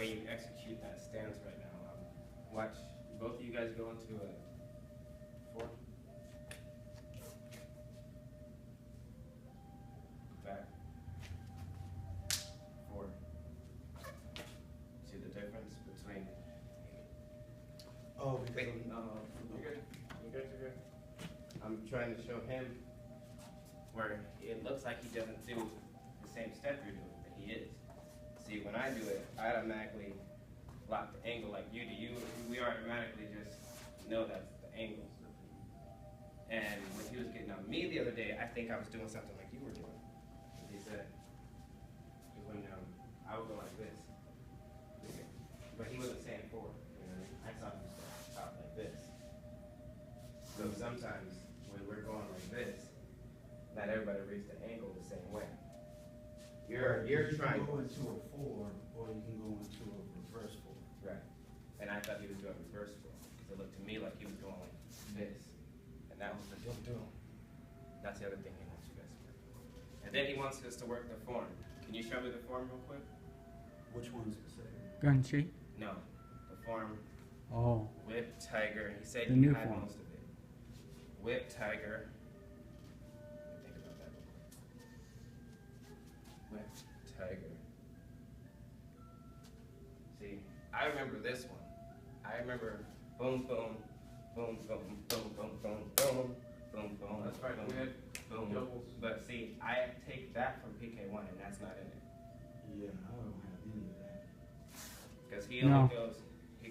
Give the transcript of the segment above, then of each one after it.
way you execute that stance right now. Watch both of you guys go into a 4. Back. 4. See the difference between... Oh, wait, no, you're good. You're good, you're good. I'm trying to show him where it looks like he doesn't do the same step you're doing, but he is. See, when I do it, I automatically lock the angle like you do. We automatically just know that's the angle. And when he was getting on me the other day, I think I was doing something like you were doing. He said, when I would go like this, but he wasn't saying forward. You know what I mean? I saw him start out like this. So sometimes when we're going like this, not everybody reads the angle the same way. You're trying to go into a 4, or you can go into a reverse 4. Right. And I thought he was doing reverse 4 because it looked to me like he was going like this, and that was the dum. That's the other thing he wants you guys to work. And then he wants us to work the form. Can you show me the form real quick? Which one specifically? Gun Chi? No, the form. Oh. Whip, tiger. He said The you new had form. most of it. Whip, tiger. Think about that real quick. Whip, tiger. See, I remember this one. I remember boom, boom, boom, boom, boom, boom, boom, boom, boom, boom. That's right. Boom, We had boom. doubles. But see, I take that from PK1, and that's not in it. Yeah, I don't have any of that. Because he only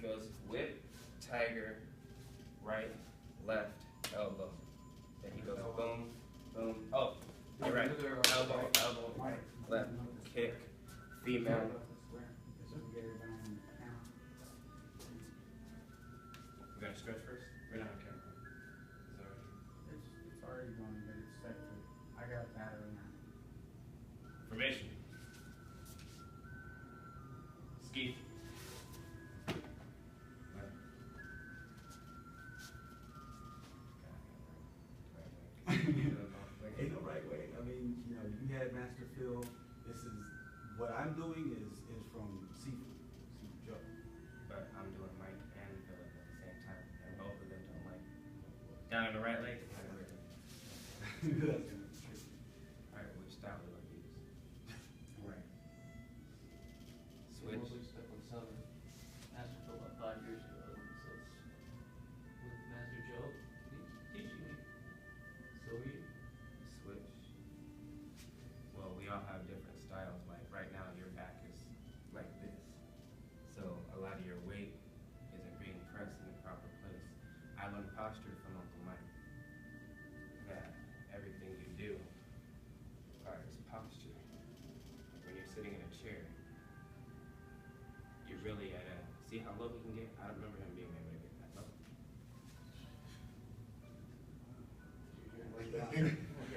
goes whip, tiger, right, left, elbow. Then he goes boom, boom. Oh, you're right. Elbow, elbow, right, left, kick, female. We're gonna stretch first. We're not on camera. It's already going, but it's set to. I got a battery now. Formation. Ski. Ain't no right way. I mean, you know, you had Master Phil. This is what I'm doing is from Seafood Joe. But I'm doing Mike and Philip at the same time, and both of them don't like. Down on the right leg. That's gonna be tricky. Alright, which style do I use? Right. Switch. Switch. We stuck with some Master Phil about 5 years ago, so it's with Master Joe. He's teaching me. So we Switch. Well, we all have different styles. Like right now, your back is like this. So a lot of your weight isn't being pressed in the proper place. I learned posture from Uncle Mike. That everything you do requires posture. When you're sitting in a chair, you're really at a, see how low he can get? I don't remember him being able to get that low. like I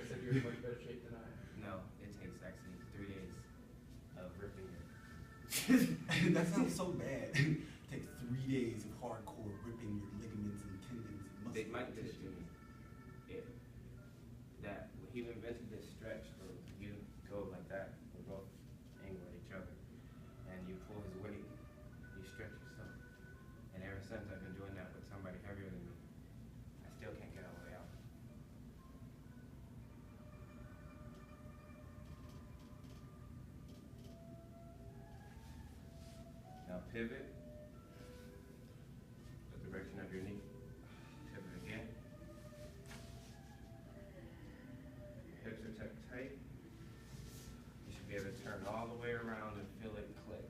said, you're in much better shape than I am. No, it takes actually 3 days of ripping your That sounds so bad. It takes 3 days of hardcore ripping your ligaments and tendons and muscles. Big Mike did to me. It, that he invented this stretch where you go like that, we both angle at each other, and you pull his weight, you stretch yourself. And ever since I've been doing that with somebody heavier than me, I still can't get all the way out. Now pivot, the direction of your knee. Pivot again. Hips are tucked tight. You should be able to turn all the way around and feel it click.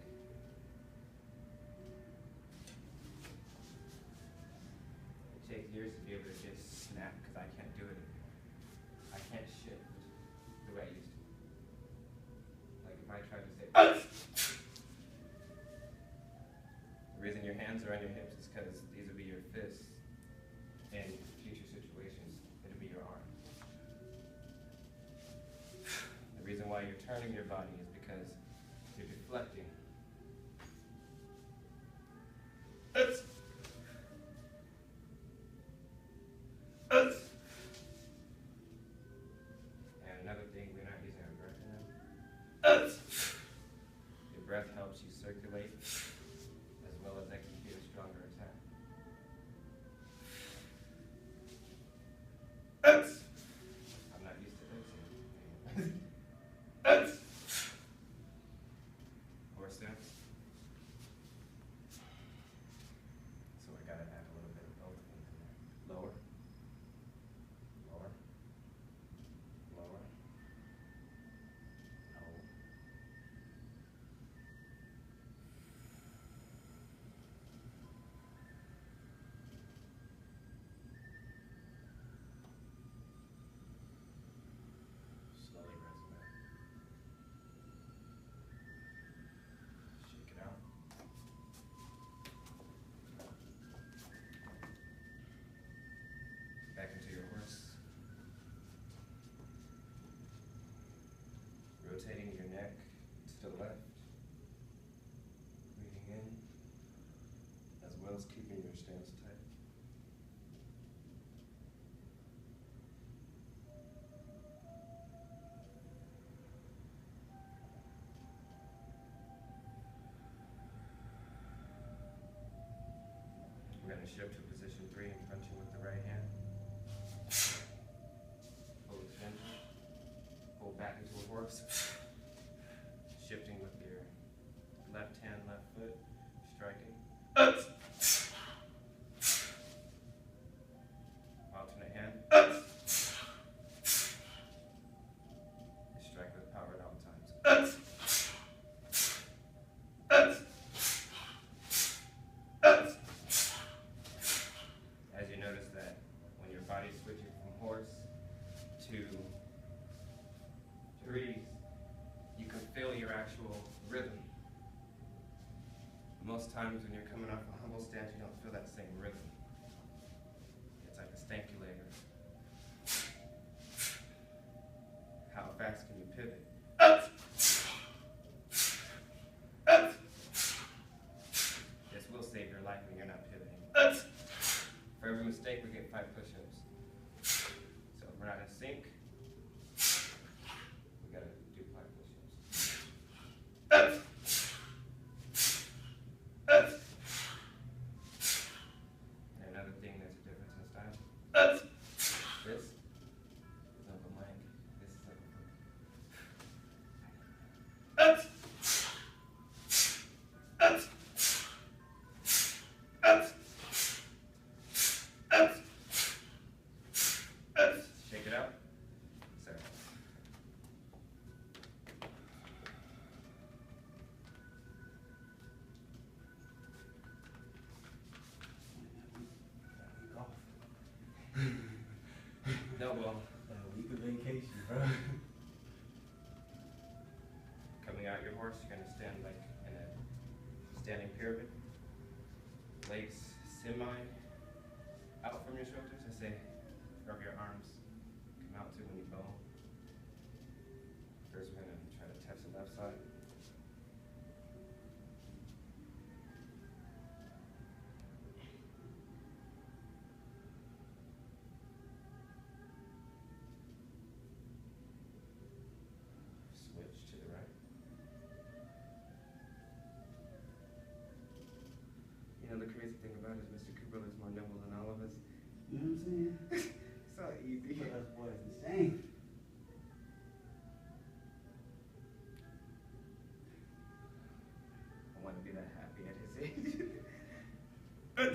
It takes years to be able to just snap because I can't do it. I can't shift the way I used to. Like if I try to say, the reason your hands are on your hips is because these will be your fists. In future situations, it'll be your arms. The reason why you're turning your body is because you're deflecting. And another thing, we're not using our breath now. Your breath helps helps you circulate as well as execute a stronger attack. I'm not used to this. Horse stance. So I gotta add a little bit of both things in there. Lower. Lower. Lower. No. Slowly raise it up. Shake it out. Back into your horse. Rotating your neck to the left. Breathing in, as well as keeping your stance tight. We're going to shift to position 3 and punching with the right hand. Hold tension. Hold back into a horse. Shifting with your left hand, left foot. Striking. Alternate hand. Strike with power at all times. As you notice that when your body switches from horse to trees, you can feel your actual rhythm. Most times when you're coming off a humble stance, you don't feel that same rhythm. It's like a stankulator. How fast can you pivot? This will save your life when you're not pivoting. For every mistake, we get 5 push-ups. So if we're not in sync, we gotta do 5 push-ups. And another thing that's a difference in style. This is Uncle Mike. This is Uncle Mike. Shake it out. Sorry. No, well, A week of vacation, bro. coming out your horse, you're gonna stand like in a standing pyramid. Legs semi out from your shoulders. I say, rub your arms come out to when you bow. First, we're gonna try to touch the left side. Switch to the right. You know, the crazy thing about it is Mr. Cooper looks more nimble than all of us. You know what I'm saying? So easy. But us boys insane. I want to be that happy at his age. Oh, man.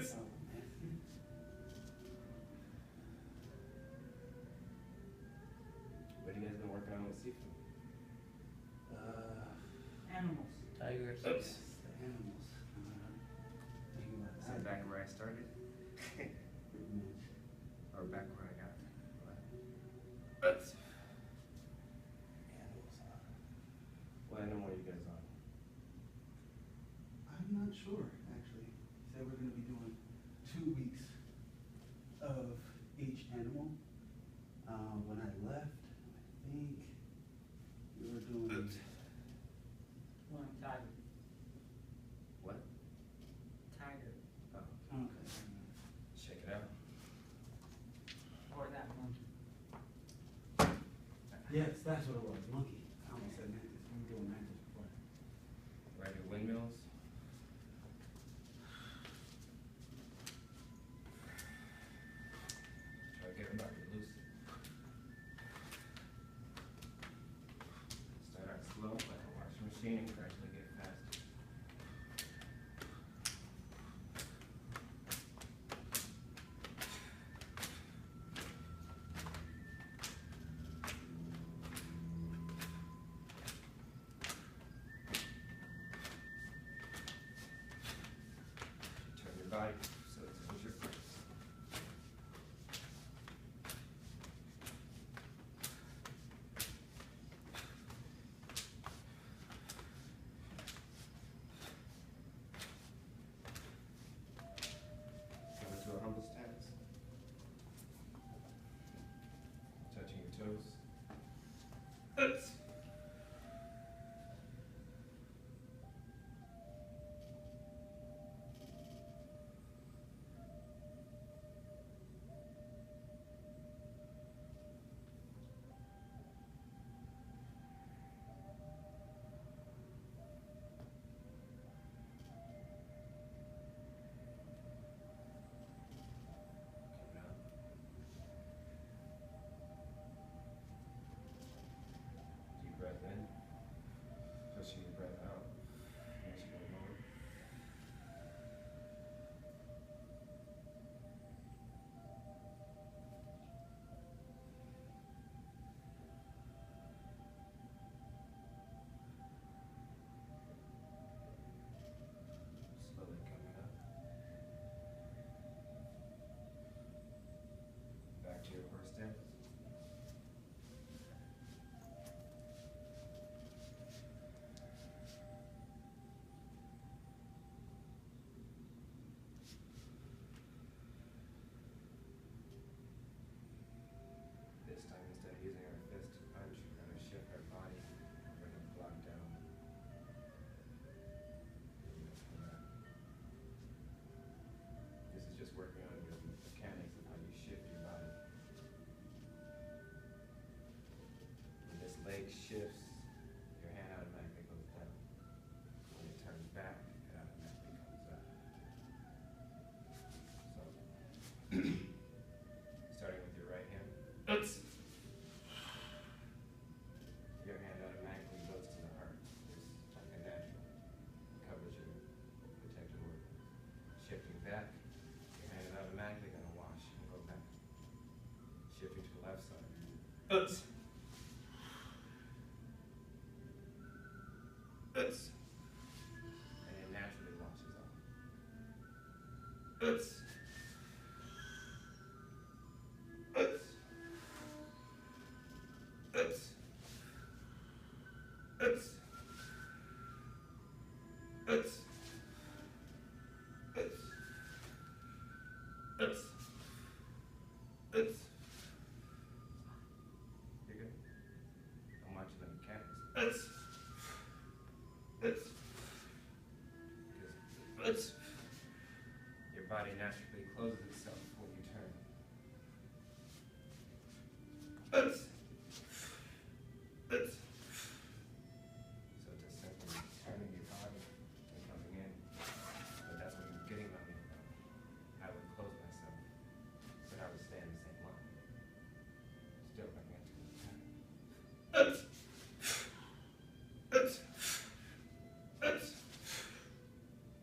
What have you guys been working on with seafood? Animals. Tigers. Oops. The animals. Thinking about Is that back where I started? Pretty much. Or back where I got Animals. What animal are you guys on? I'm not sure, actually. He said we're gonna be doing 2 weeks of each animal. When I left, I think we were doing. One tiger. What? Tiger. Oh, Okay. check it out. Or that monkey. Yes, that's what it was. Monkey. I almost said mantis. We were doing mantis before. Ride a windmill. body so it turns your face. Come into a humble stance. Touching your toes. Oops. Coming up. Deep breath in. Pushing your breath out. As you go lower. Slowly coming up. Back to your horse stance. This time, instead of using our fist to punch, we're going to shift our body. We're going to block down. This is just working on your mechanics of how you shift your body. When this leg shifts, your hand automatically goes down. When it turns back, it automatically comes up. So, starting with your right hand. Oops. Your hand automatically goes to the heart. It's like a natural. Covers your protective organs. Shifting back, your hand is automatically going to wash and go back. Shifting to the left side. Oops. Oops. And it naturally washes off. Oops. Oops. Oops. Oops. Oops. Oops. Oops. Oops. You're good? I'm watching the mechanics. Oops. Oops. Oops. Your body naturally closes itself when you turn. Oops. Oops. So just simply turning your body and coming in. But that's what you're getting on me about. I would close myself, but I would stay in the same line. Still bringing it to the turn. Oops. Oops. Oops.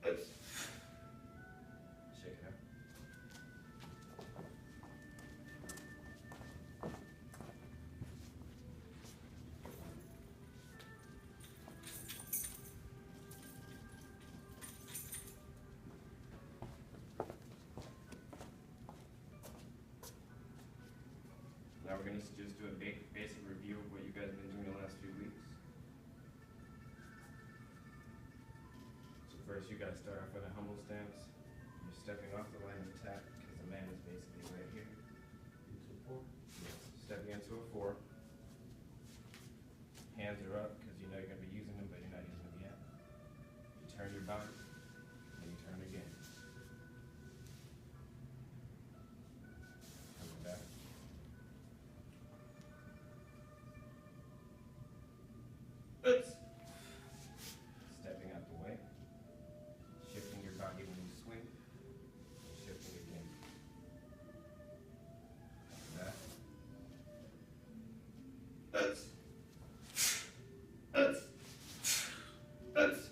Oops. Shake it up. Now we're going to just do a basic review of what you guys have been doing the last few weeks. So first you guys start off with a humble stance. You're stepping off the line of attack because the man is basically right here. Into a 4. Yes. Stepping into a 4. Hands are up because you know you're going to be using them, but you're not using them yet. You turn your body, and you turn again. Coming back. Oops. Stepping out the way. Shifting your body when you swing. And shifting again. Coming back. Oops. Oops. Oops.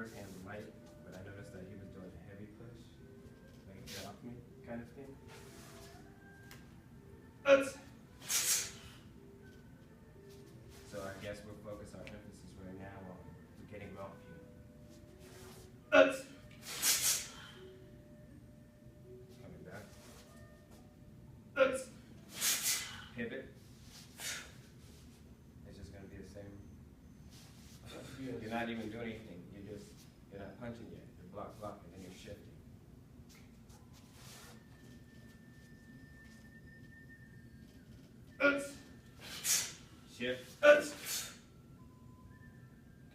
first hand light, but I noticed that he was doing a heavy push, like get off me kind of thing. So I guess we'll focus our emphasis right now on getting him off you. Coming back. Pivot. It's just gonna be the same. You're not even doing anything. You're not punching yet. You're block, and then you're shifting. Shift. Because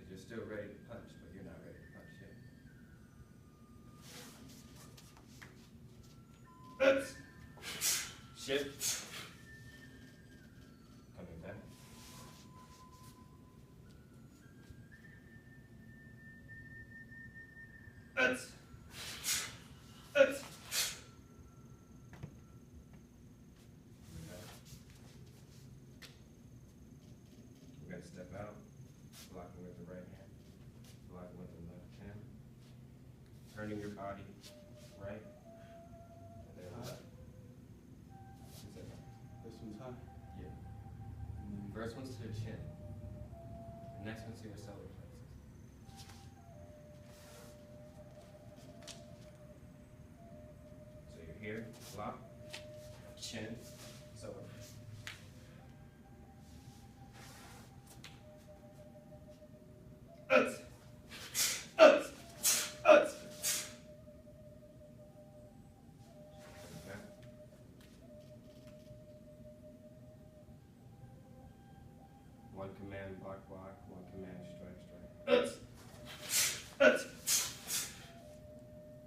you're still ready to punch, but you're not ready to punch yet. Shift. Coming back. We're going to step out, blocking with the right hand, blocking with the left hand, turning your body right, and then left. Is that right? This one's high. Yeah. First one's to the chin. The next one's to your solar plexus. So you're here, block, chin, solar plexus. One command, block, one command, strike.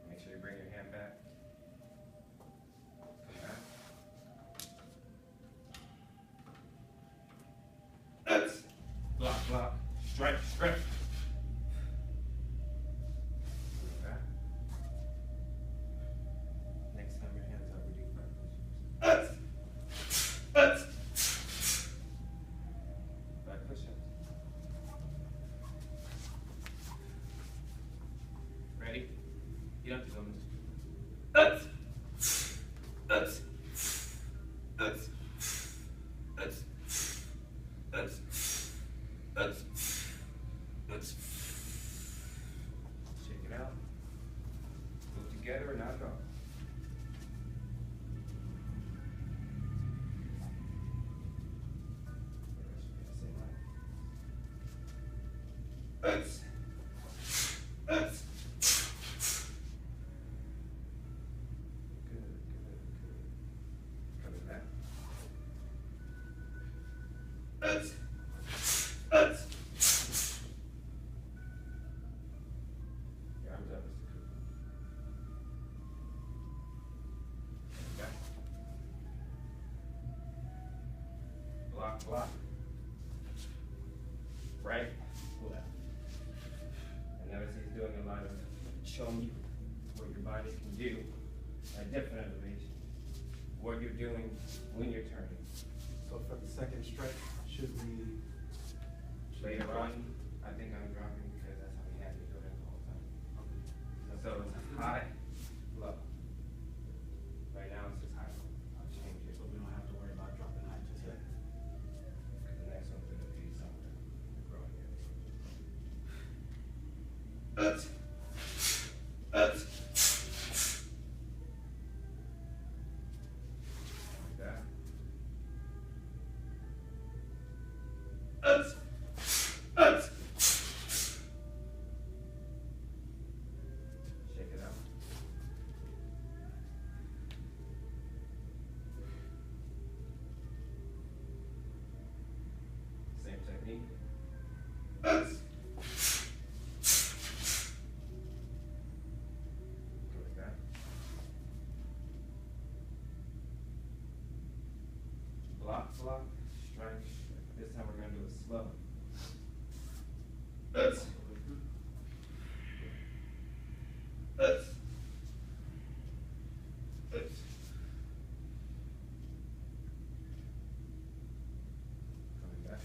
Make sure you bring your hand back. Come back. Block, strike. Come back. Next time your hands up, we do front push. Back push-ups. Ready? You don't have to go into Shake it out. Move together and now drop. Good. Coming back. Your arms up, Mr. Cooper. Back. Block. Right, left. I notice he's doing a lot of showing you what your body can do at different elevations. What you're doing when you're turning. So for the second strike, should we? Later on, I think I'm dropping because that's how he had me doing it the whole time. So it's high, low. Right now it's just high, low. I'll change it. So we don't have to worry about dropping height just yet. Because the next one's gonna be somewhere growing here. Like that. Shake it out. Same technique. Go like that. Block, strike. This time we're gonna do it slow. Coming back.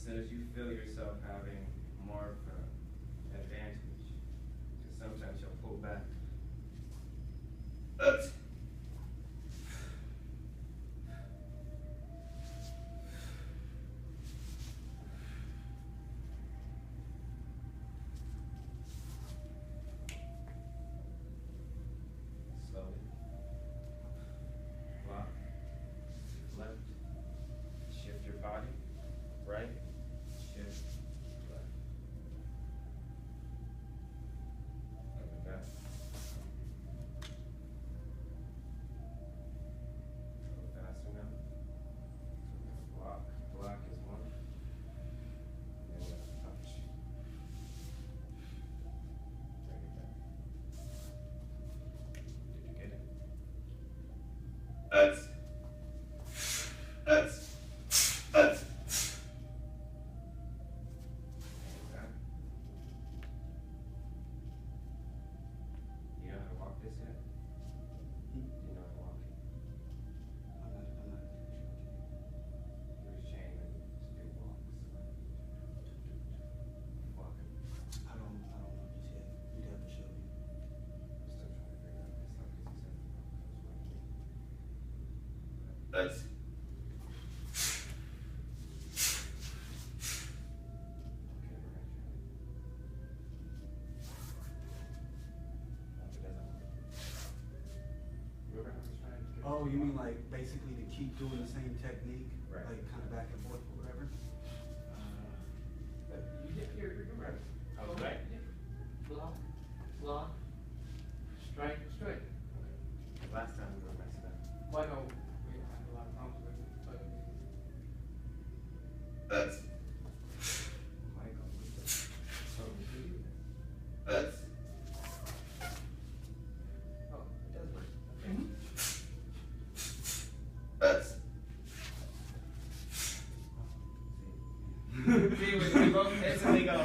soon as you feel yourself having more of an advantage, because sometimes you'll pull back. Oops. Slowly. Block. Left. Shift your body. Right. Shift. Left. Coming back. A little faster now. So we're gonna block. Block is one. And then we're gonna punch. Bring it back. Did you get it? That's. You know how to walk this yet? Do you know how to walk it? I'm not He was chained and still walks. Walking. I don't know just yet. You'd have to show me. I'm still trying to figure out this stuff because he said That's. Okay, we're gonna try it. If it doesn't work. Remember how I was trying to get Oh, you mean like basically to keep doing the same technique? Right. Like kind of back and forth or whatever? But you did you're right. I was right. Block, block, strike, strike. Okay. Last time we were messing up. Why no? We had a lot of problems with it, but That's. Michael, so we do that. That's. Oh, it does work. Okay. That's. See, we both instantly go.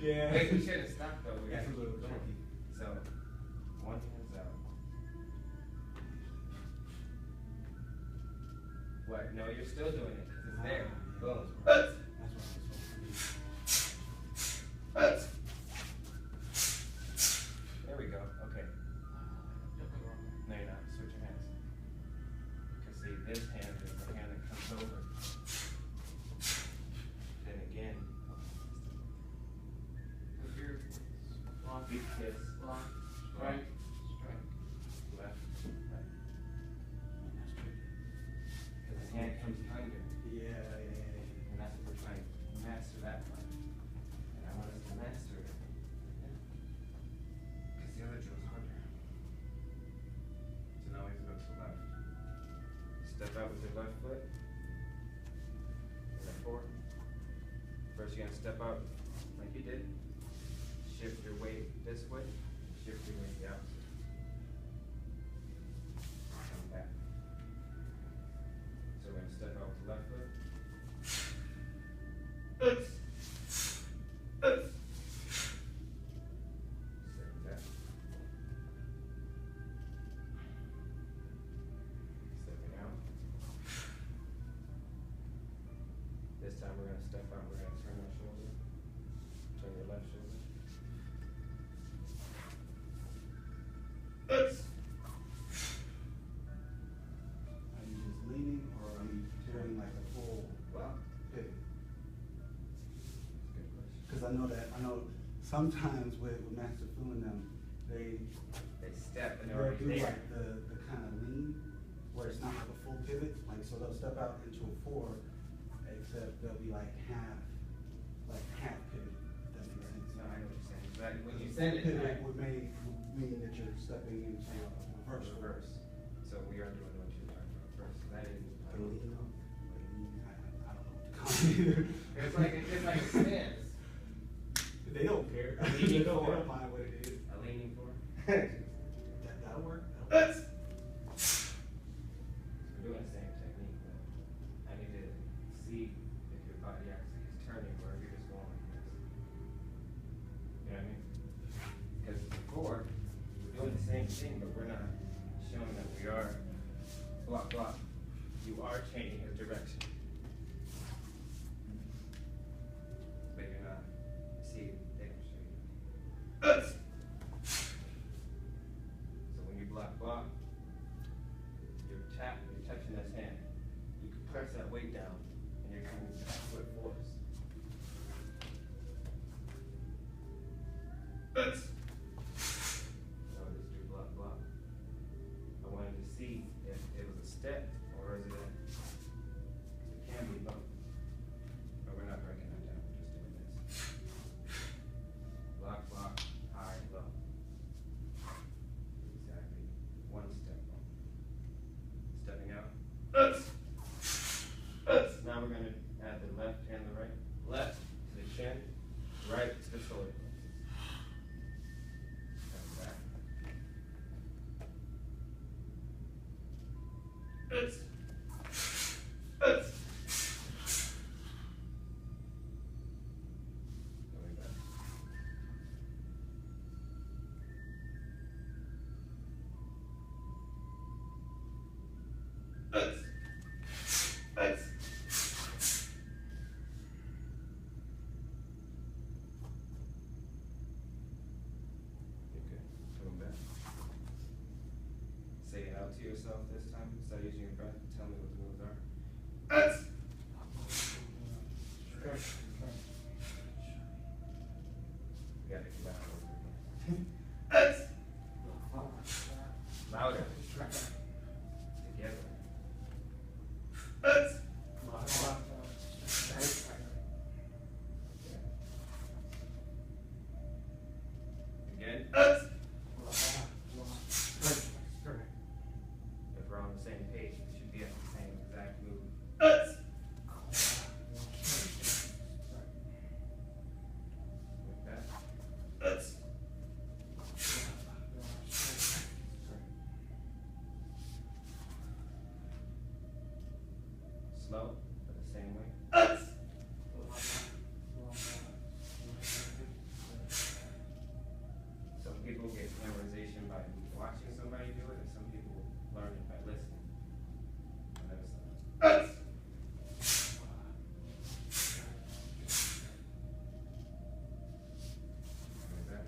Yeah. Wait, we should have stopped though. We That's gotta a little keep going. tricky. So, one hand's out. What? No, you're still doing it because it's there. Boom. That's. That's what I was supposed to do. That's. There we go. Okay. definitely wrong. No, you're not. Switch your hands. Because see, this hand is the hand that comes over. Then again, Look here, block, big kiss. block, strike, strike. Left, right. That's tricky. Because his hand comes under. Yeah. And that's what we're trying to master that part. And I want us to master it. Because the other drill's harder. So now we have to go to the left. Step out with your left foot. Step forward. First you're gonna step out like you did. Shift your weight this way. Shift your weight the opposite. Come back. So we're gonna step out with the left foot. Step back. Stepping out. This time we're gonna step out, we're gonna turn our shoulder. Turn your left shoulder. Are you just leaning or are you doing like a full Wow. pivot? Good question. Because I know sometimes with Master Fu and them, they They step and they're they'll already do there. like the kind of lean where it's not like a full pivot. Like so they'll step out into a four, except they'll be like half pivot. If that makes sense. No, I know what you're saying. But when you Full send it, pivot I- would mean that you're stepping into a reverse. reverse. So we are doing what you're talking about first. So that is. A lean, I don't know what to call it. It's like a stance. They don't care. A leaning They don't forward. mind what it is. A leaning forward. That'll work. We're doing the same technique, but I need to see if your body actually is turning or if you're just going like this. You know what I mean? Because before, we're doing the same thing, but we're not showing that we are block. You are changing the direction. Now we're going to add the left and the right. Left to the chin, right to the solar plexus. Come back. Going back. Okay, coming back. Say it out to yourself this time. Start using your breath. Tell me what the moves are. We gotta get back over. Louder. Together. Again. If we're on the same page, we should be at the same exact move. Like that. Slow, but the same way. Some people get memorization by watching somebody do it, and some people learn it by listening. And then it's like that.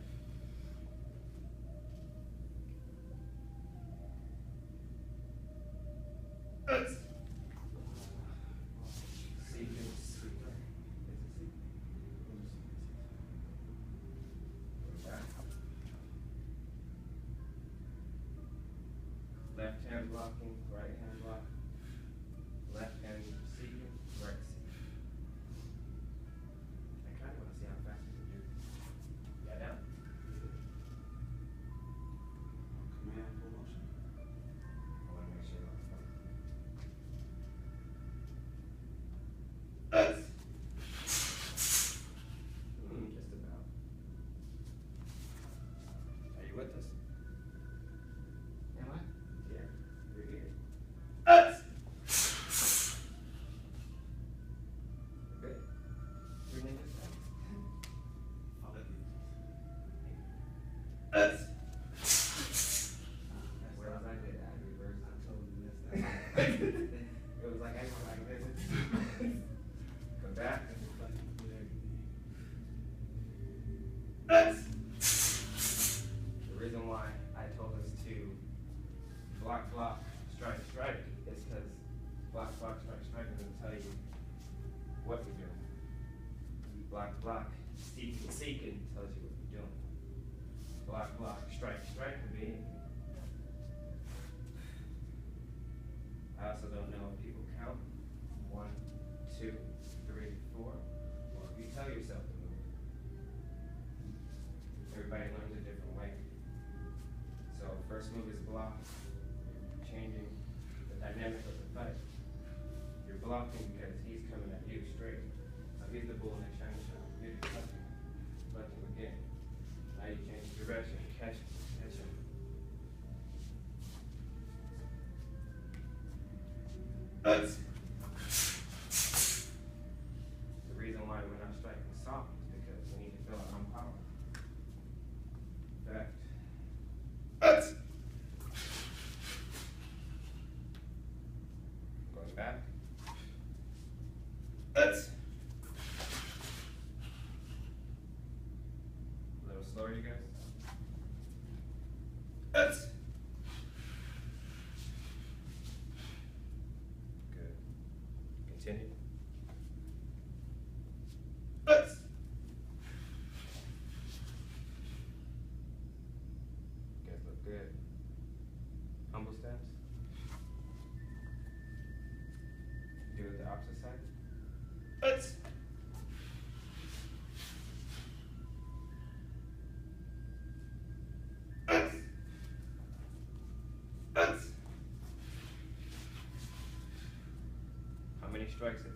Seeker, seeker. It's a seeker. Back. Left hand blocking, right hand block. Left hand seeking, right seeking. I kind of want to see how fast you can do this. Yeah, down. Command full motion. I want to make sure that's fine. Just about. Are you with us? Am I? Yeah, you're here. Good. Your name is Sam. I'll let you. Where was I good at? Reverse. I totally missed that. It was like I went like this. Come back. The reason why I told us to block, block, strike, strike is because block, block, strike, strike is going to tell you what you're doing. Block, block, seeking, seeking tells you what you're doing. Block, block, strike, strike could be anything. I also don't know if people count 1, 2, 3, 4, or if you tell yourself to move. Everybody learns a different way. So first move is block. You're changing the dynamic of the fight. You're blocking because he's coming at you straight. So he's the bull in the china shop. You're touching, touching again. Now you change direction, catch him, catch him. The reason why we're not striking soft is because we need to feel our own power. Back. Going back. A little slower, you guys. Good. Continue. You guys look good. Humble steps. Do it the opposite side. many strikes is it?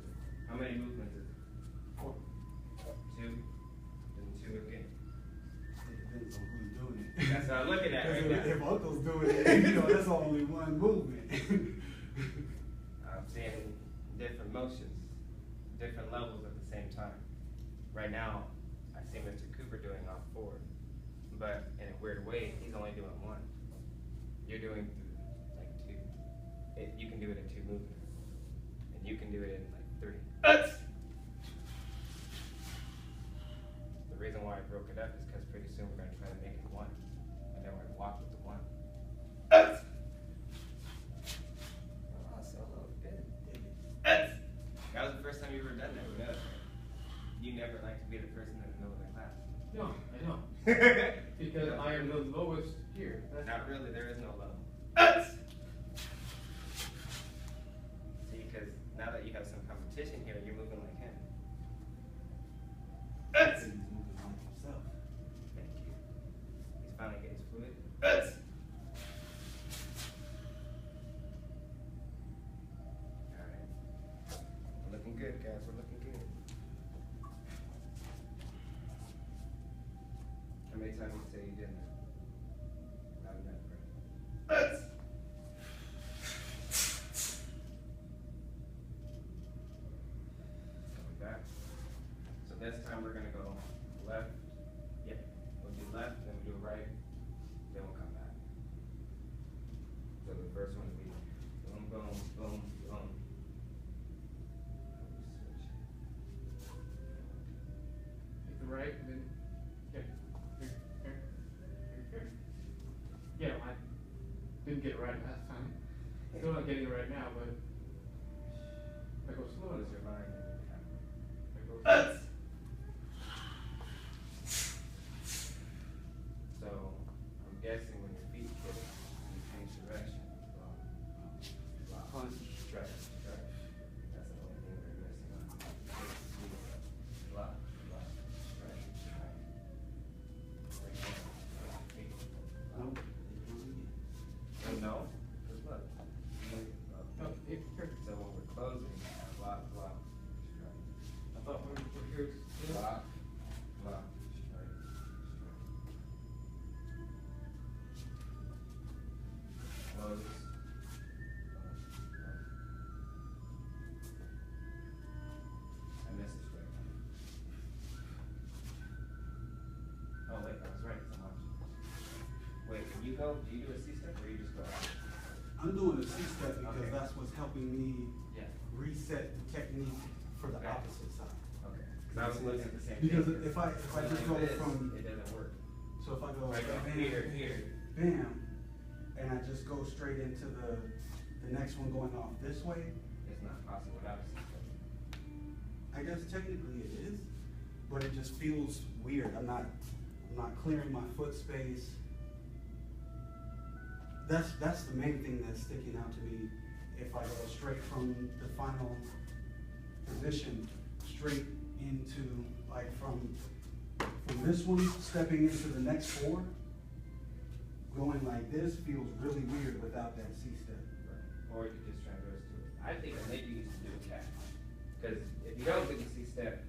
How many movements is it? 4. 2, then 2 again. It depends on who's doing it. That's what I'm looking at right now. If Uncle's doing it, you know, that's only one movement. I'm seeing different motions, different levels at the same time. Right now, I see Mr. Cooper doing all 4, but in a weird way, he's only doing 1. You're doing like 2. You can do it in 2 movements, and you can do it in like 3. The reason why I broke it up is because pretty soon we're going to try to make it 1, and then we're going to walk with the 1. Oh, solo, good. That was the first time you ever done that, you know? You never like to be the person in the middle of the class. No, I don't. Because I am the lowest here. Not really, there is no level. See, because now that you have some competition here, you're moving like him. He's moving like himself. Thank you. He's finally getting his fluid. Alright. We're looking good, guys. We're looking good. How many times did you say you did that? Not enough, right? So we're back. So this time we're gonna go left. Yep. We'll do left, then we'll do right, then we'll come back. So the first one will be boom, boom, boom, boom. Hit the right, and then here. Yeah, I didn't get it right last time. Still not getting it right now, but I go slow. Close your mind and I go slow. So I'm guessing when your feet hit, you change direction. Block. Punch. Stretch. That's the only thing we're missing on. Block. Stretch. Right there. Feet. No. Oh, no? Just look. Oh, here. So when we're closing, block, stretch. I thought we were here. Block, straight. Close. I missed it straight. Oh wait, I was right, so much. Wait, can you go, do you do a C-step or you just go out? I'm doing a C-step because Okay. that's what's helping me Yeah. reset the technique for the Okay. opposite side. Okay. Cause I was looking at the same Because thing. if I just Like go this, from, it doesn't work. so if I go Right, bam, here. bam, and I just go straight into the next one going off this way, It's not possible without a C-step. I guess technically it is, but it just feels weird. I'm not clearing my foot space. That's the main thing that's sticking out to me. If I go straight from the final position, straight into, like from this one, stepping into the next 4, going like this feels really weird without that C-step. Right. Or you could just transverse to it. I think that maybe you should do a cat. Because if you don't do the C-step,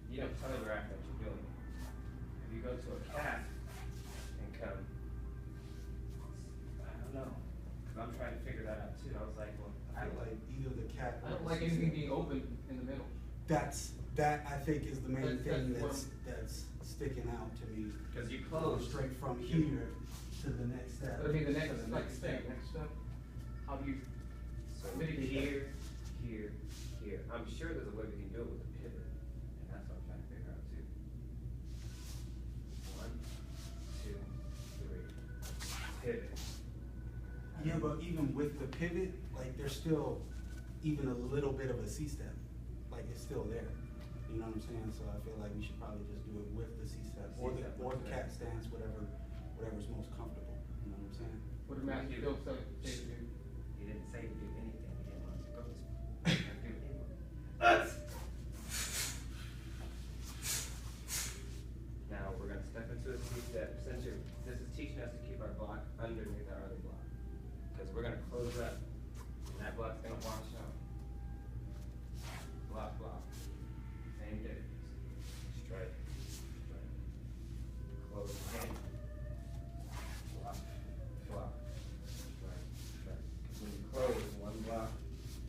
you don't telegraph that you're doing it. If you go to a cat and come, I don't know. 'Cause I'm trying to figure that out too. I was like, well, I like either the cat. I or don't the like C-step. anything being open in the middle. That I think is the main thing That's that's sticking out to me. because you Go close. straight from here to the next step. But I mean, the To next, the like, next step, step. next step, how do you, So mitigate here. I'm sure there's a way we can do it with a pivot. And that's what I'm trying to figure out too. 1, 2, 3. Pivot. Yeah, but even with the pivot, like there's still even a little bit of a C-step. Like it's still there. You know what I'm saying? So I feel like we should probably just do it with the C-step or the cat stance, whatever's most comfortable. You know what I'm saying? what did Master Joe say to do? He didn't say to do anything. He didn't want us to go this way. Do it anyway. Now we're gonna step into a C-step. Since this is teaching us to keep our block underneath our other block, because we're gonna close up, and that block's gonna wash out.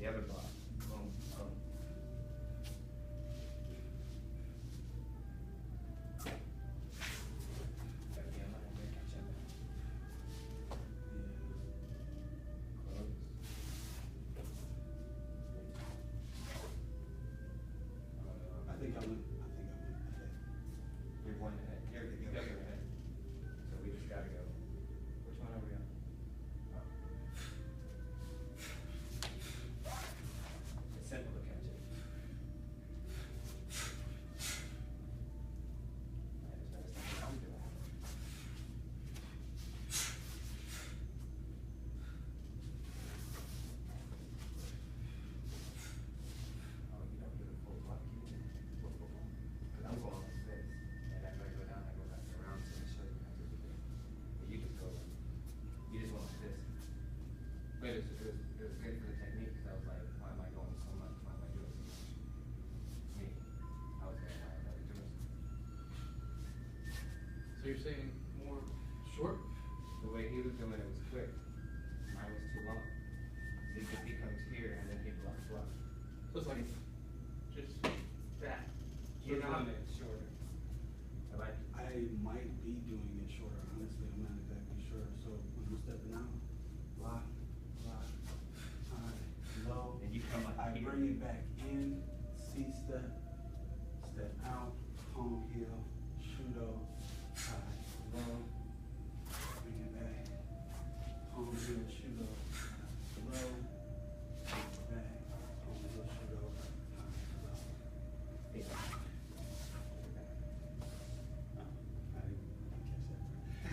The other block. Boom, boom. Gotta be alive, gotta catch up. Close. I think I went ahead. You're one ahead. You got your ahead. So we just gotta go. Which one are we on? Oh. It's simple to catch it. I just noticed that's what I'm doing. Oh, you don't do the full block, you do full block. Cause I'm going like this, and after I go down, I go back around to show you how to do it. But you just go, you just went like this. But it was good for the technique, cause I was like, why am I going so much? Why am I doing so much? Me, I was like, why am I doing so much? So you're saying more short? The way he was doing it was quick. Mine was too long. Because he comes here and then he blocks. So it's like just that. He's doing it shorter. I like it. I might be doing it shorter, honestly, I'm not exactly sure. So when I'm stepping out, block, high, low. And you come like I here. bring it back in, C-step, step out, palm heel, shudo, high, low. Bring it back, palm heel, shudo, high, low. Bring it back, palm heel, shudo, high, low. Yeah. I didn't catch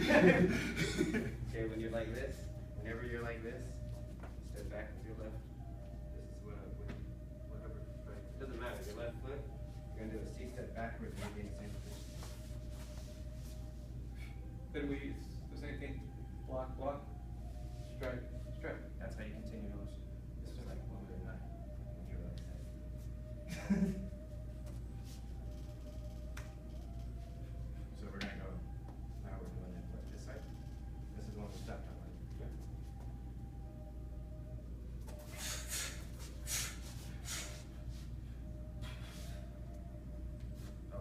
that. Okay, when you're like this, whenever you're like this, step back with your left. This is whatever, right? It doesn't matter, your left foot, you're gonna do a C-step backwards and you're being the same position. Then we use the same thing. Block, strike. That's how you continue the motion. This is like 109 when you're like that. So we're gonna go, now we're doing it like this side. This is when we stopped on like. Oh.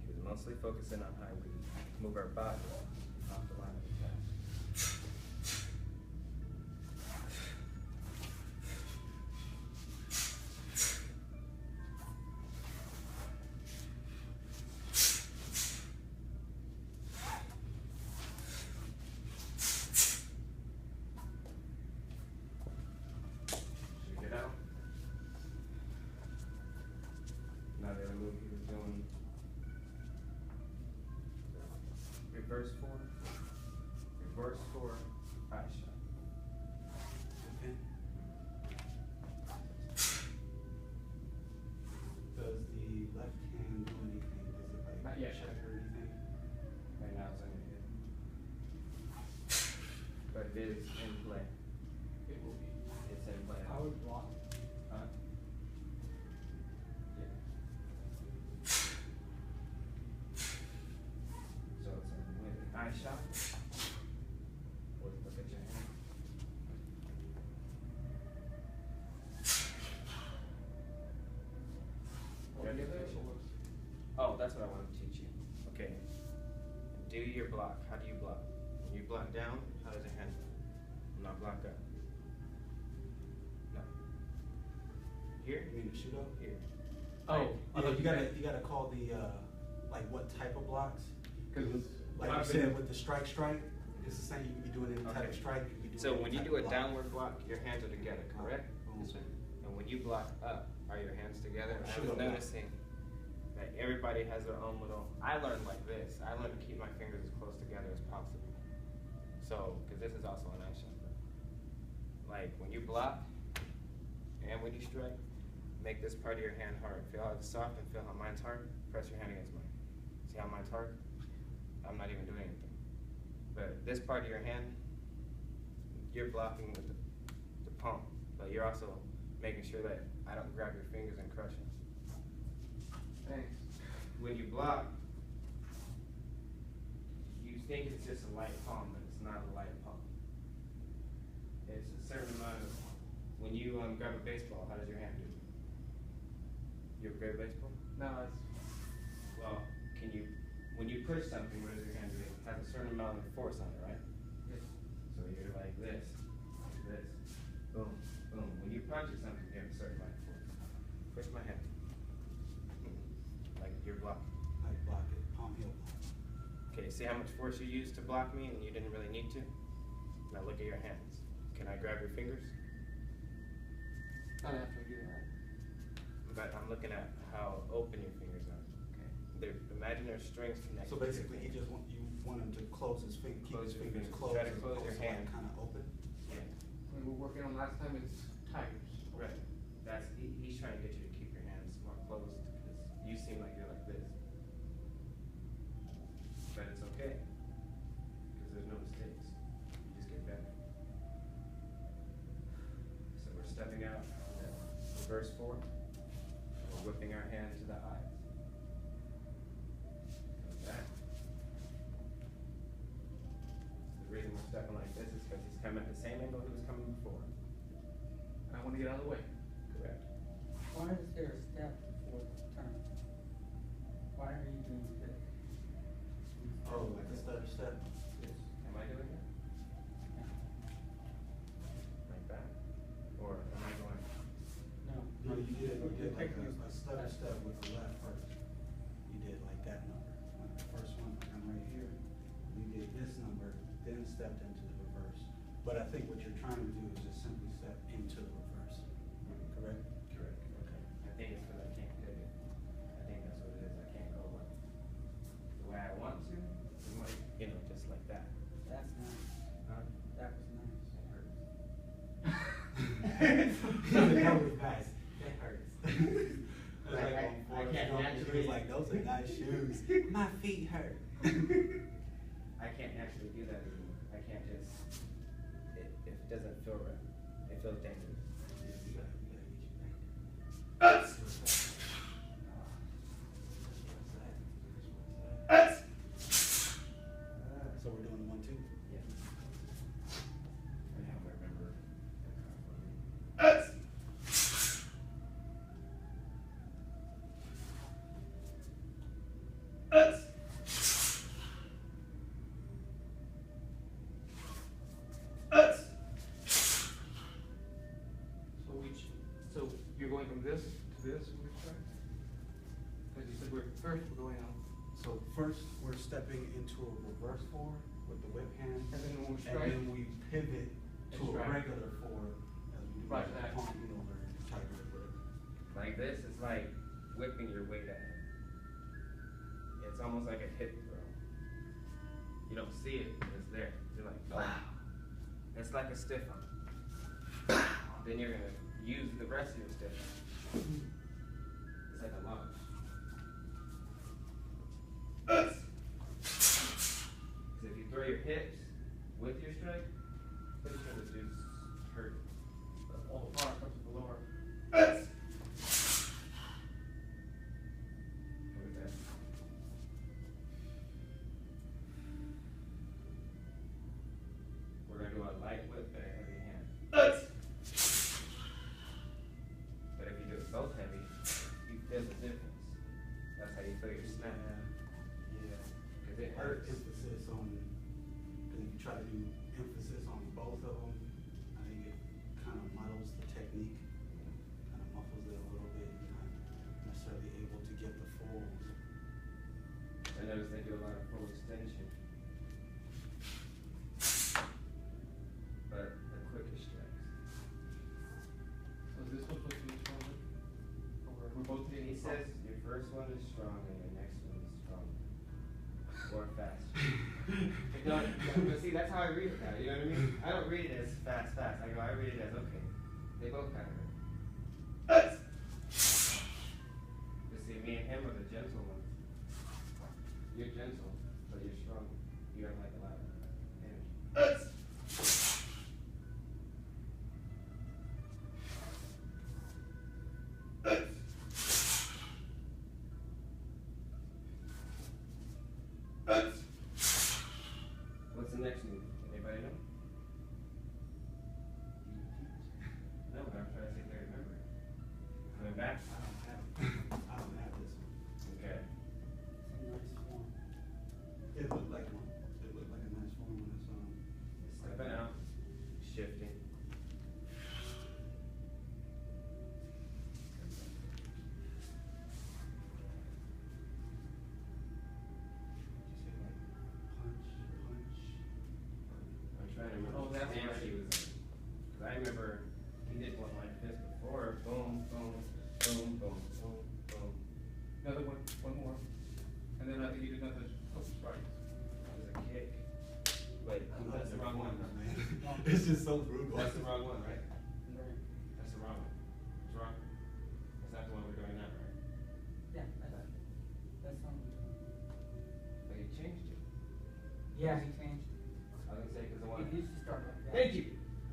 He was mostly focusing on how we move our body off the line of attack. Shake it out. Now the other move he was doing. Reverse four, eye shot. Okay. Does the left hand do anything? Does it like Not yet. check or anything? Right now it's on your head. But it is in play. It will be. It's in play. I would block. Huh? Yeah. So it's with an eye shot. Or look at your hand. Or the other, or Oh, that's what I wanted to teach you. Okay. Do your block. How do you block? When you block down, how does your hand go? Not block up. No. Here? You mean the shudo? Here. Oh, I Yeah, thought you gotta call the, like what type of blocks? because Like you said with the strike, it's the same, you can be doing any type of Okay. strike. You can be doing So any when you type do a of block. downward block, your hands are together, correct? Boom. And when you block up, are your hands together? I Sure. was noticing that everybody has their own little, I learned like this. I learned to keep my fingers as close together as possible. So, because this is also an eye shot. Like when you block and when you strike, make this part of your hand hard. Feel how it's soft and feel how mine's hard. Press your hand against mine. See how mine's hard? I'm not even doing anything. But this part of your hand, you're blocking with the palm, but you're also making sure that I don't grab your fingers and crush them. Thanks. When you block, you think it's just a light palm, but it's not a light palm. It's a certain amount of, when you grab a baseball, how does your hand do? You ever grab a baseball? No, it's Well, when you push something, what does your hand do? It has a certain amount of force on it, right? yes. So you're like this, boom, boom. When you punch at something, you have a certain amount of force. Push my hand. Like you're blocking. I block it, palm heel block. Okay, see how much force you used to block me and you didn't really need to? Now look at your hands. Can I grab your fingers? Not after I do that. But I'm looking at how open your fingers are. Okay. Imagine there's strings connected. So basically, you want him to close his finger, keep his fingers closed. Try to close your hand. Kind of open. Yeah. When we were working on last time, it's tigers. Right. He's trying to get you to keep your hands more closed because you seem like you're like this. But it's okay because there's no mistakes. You just get better. So we're stepping out, reverse forward, and we're whipping our hand to the eyes. Like that. The reason we're stepping like this is because he's coming at the same angle he was coming before. And I want to get out of the way. Correct. Why is there a step before the turn? Why are you doing this? Oh, like a step. Yes. Am I doing it? Like that? Or am I going? No. No, you did like Picking a step with the left first. You did like that number. Like the first one, like I'm right here. You did this number, then stepped into the reverse. But I think what you're trying to do is just simply step into the reverse. Correct? Correct. Okay. I think it's because I can't pivot. I think that's what it is. I can't go like the way I want to. Just like that. That's nice. Huh? That was nice. It hurts. That was nice. That hurts. I can't naturally. He was like, those are nice shoes. My feet hurt. I can't actually do that anymore. I can't just. It doesn't feel right. It feels dangerous. So we're doing 1, 2. Yeah. I have to remember. So you're going from this to this, because you said we're going out. So first, we're stepping into a reverse forward with the whip hand, And then when we and strike, then we pivot to And a strike. regular forward as we do Right, like that. palm heel or tiger grip. Like this, it's like whipping your weight at him. It's almost like a hip throw. You don't see it, but it's there. You're like, wow. It's like a stiff arm. Then you're gonna use the rest of your stiff arm. It's like a lunge. Because if you throw your hips with your strike, pretty sure the dude's hurt. all the power comes to the lower. We're gonna do a light whip and a heavy hand. But if you do it both heavy, you feel the difference. That's how you feel your snap. Yeah. Because it hurts. Emphasis on, because if you try to do emphasis on both of them, I think it kind of muddles the technique, kind of muffles it a little bit. You're not necessarily able to get the full. I notice they do a lot of full extension. But the quickest strikes. So is this one supposed to be stronger? Or we're both He hitting says your first one is strong and your next one is stronger. Or faster. It don't, but see, that's how I read it now, you know what I mean? I don't read it as fast. I read it as, okay, they both kind of hurt. But see, me and him are the gentle ones. You're gentle, but you're strong. the next move? Anybody know? No, but I'm trying to see if they remember it. Coming back? I don't have this one. Okay. It's a nice form. It looked like one. It looked like a nice form when I saw him. Stepping out, shifting. I'm trying to remember Oh, what that's stance right. he was in. Cause I remember he did one like this before. Boom, boom, boom, boom, boom, boom. Another one more. And then I think you did another couple strikes. That was a kick. Wait, that's the wrong one. Huh? Man. It's just so brutal. That's the wrong one, right? Right. That's the wrong one. It's wrong. That's not the one we're doing now, right? Yeah, that's something. But he changed it. Yeah, he changed it. I was gonna say because the one. It used to start like that. Thank you.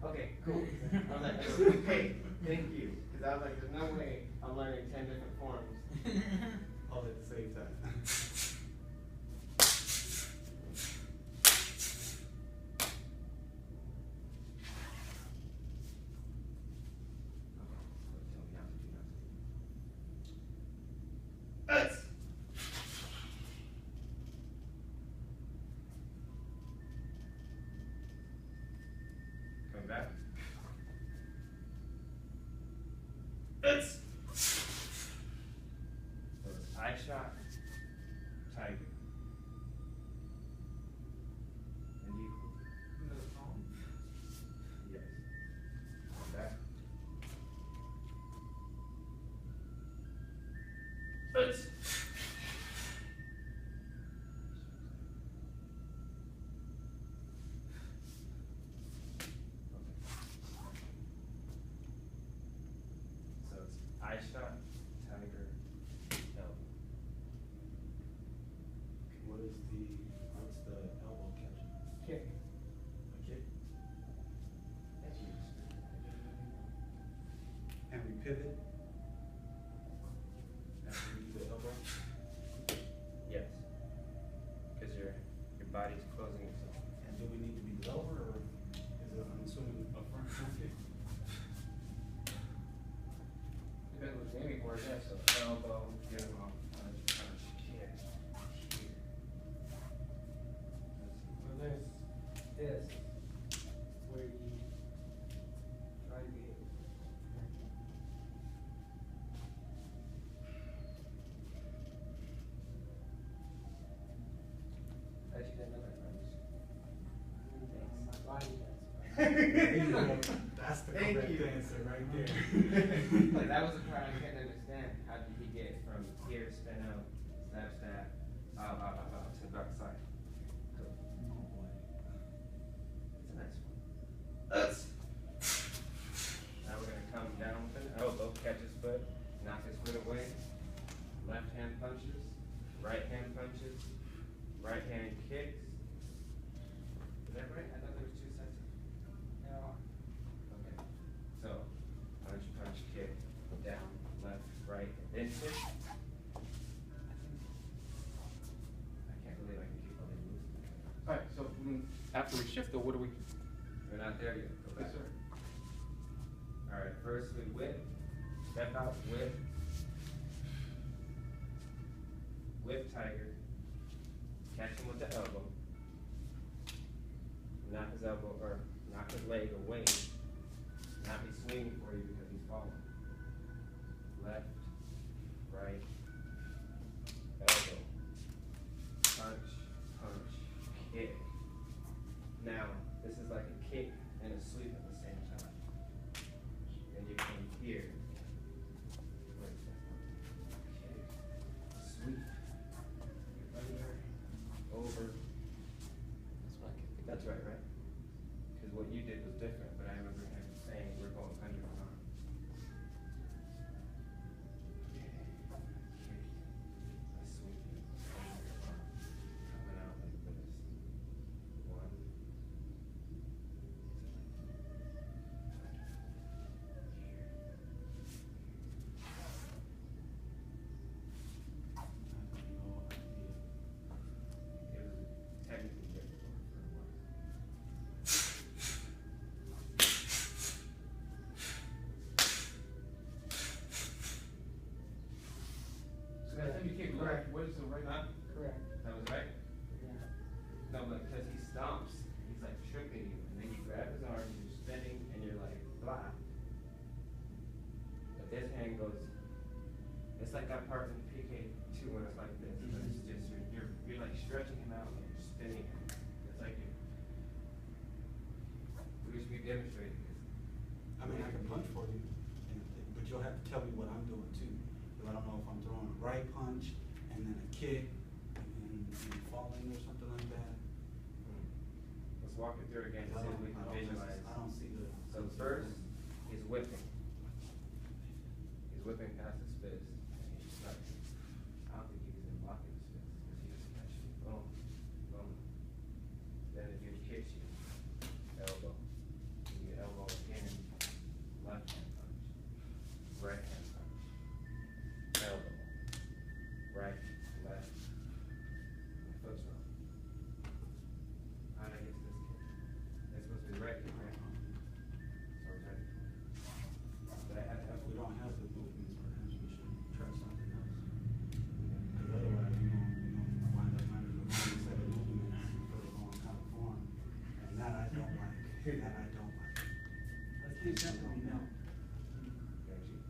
Okay, cool. I was like, okay, thank you. Because I was like, there's no way I'm learning 10 different forms. All at the same time. Come back. It's eye shot, tiger. And you. Another palm. Yes. Come back. It's eye shot, tiger, elbow. What's the elbow catching? Kick. A kick? That's you. And we pivot after we do the elbow. Yes. Because your body's closing itself. And do we need to be lower or is it, I'm assuming, a front kick? Depends what you're aiming for, I guess. So elbow, get him off, punch, punch, kick, here. Well, there's this, where you try to get. Actually, didn't know that, My body does. That's the Thank correct you. answer right there. Like that was the part I couldn't understand. How did he get from here, spin out, stab, stab, out, to the dark side? Cool. Oh boy. It's a nice one. Us. Now we're gonna come down with an elbow, catch his foot, knock his foot away. Left hand punches, right hand punches, right hand kicks. Is that right? I thought there was 2 sets. Yeah. Okay. So, punch, punch, kick, down, left, right, then kick. I can't believe I can keep all these moves. Alright, so after we shift though, what do we? We're not there yet. Go back. Yes, sir. Alright, first we whip, step out, whip. Whip tiger. Catch him with the elbow. Knock his elbow, or knock his leg away. Not be swinging for you because he's falling. Left, right, elbow. Punch, punch, kick. Now, this is like a kick and a sweep at the same time. Then you come here. Wait, that's not kick. Sweep. Under, over. That's why I kept That's right, right? Because what you did was different, but I remember him saying we're going under and on. Okay. Kick. A sweep. Under your arm. Coming out like this. One. It was technically difficult for a while. demonstrate this. I mean, I can punch for you, but you'll have to tell me what I'm doing too. Because I don't know if I'm throwing a right punch and then a kick and falling or something like that. Let's walk it through again to see if we can visualize. I don't see the. So first, he's whipping. He's whipping past his fist. And he's striking. I don't think he's even blocking his fist. Because he just actually boom, boom. Then the dude kicks you. Elbow. You get elbow again. Left hand punch. Right hand punch. Elbow. Right, left. And foot's wrong. How did I get to this kick? It's supposed to be right kick, right? So it's right. But I have to If we don't have the movements, perhaps we should try something else. Yeah. Because otherwise, you wind up learning the wrong set of movements for the wrong kind of form. And that I don't like. That I don't like. Let's do something now. Got you.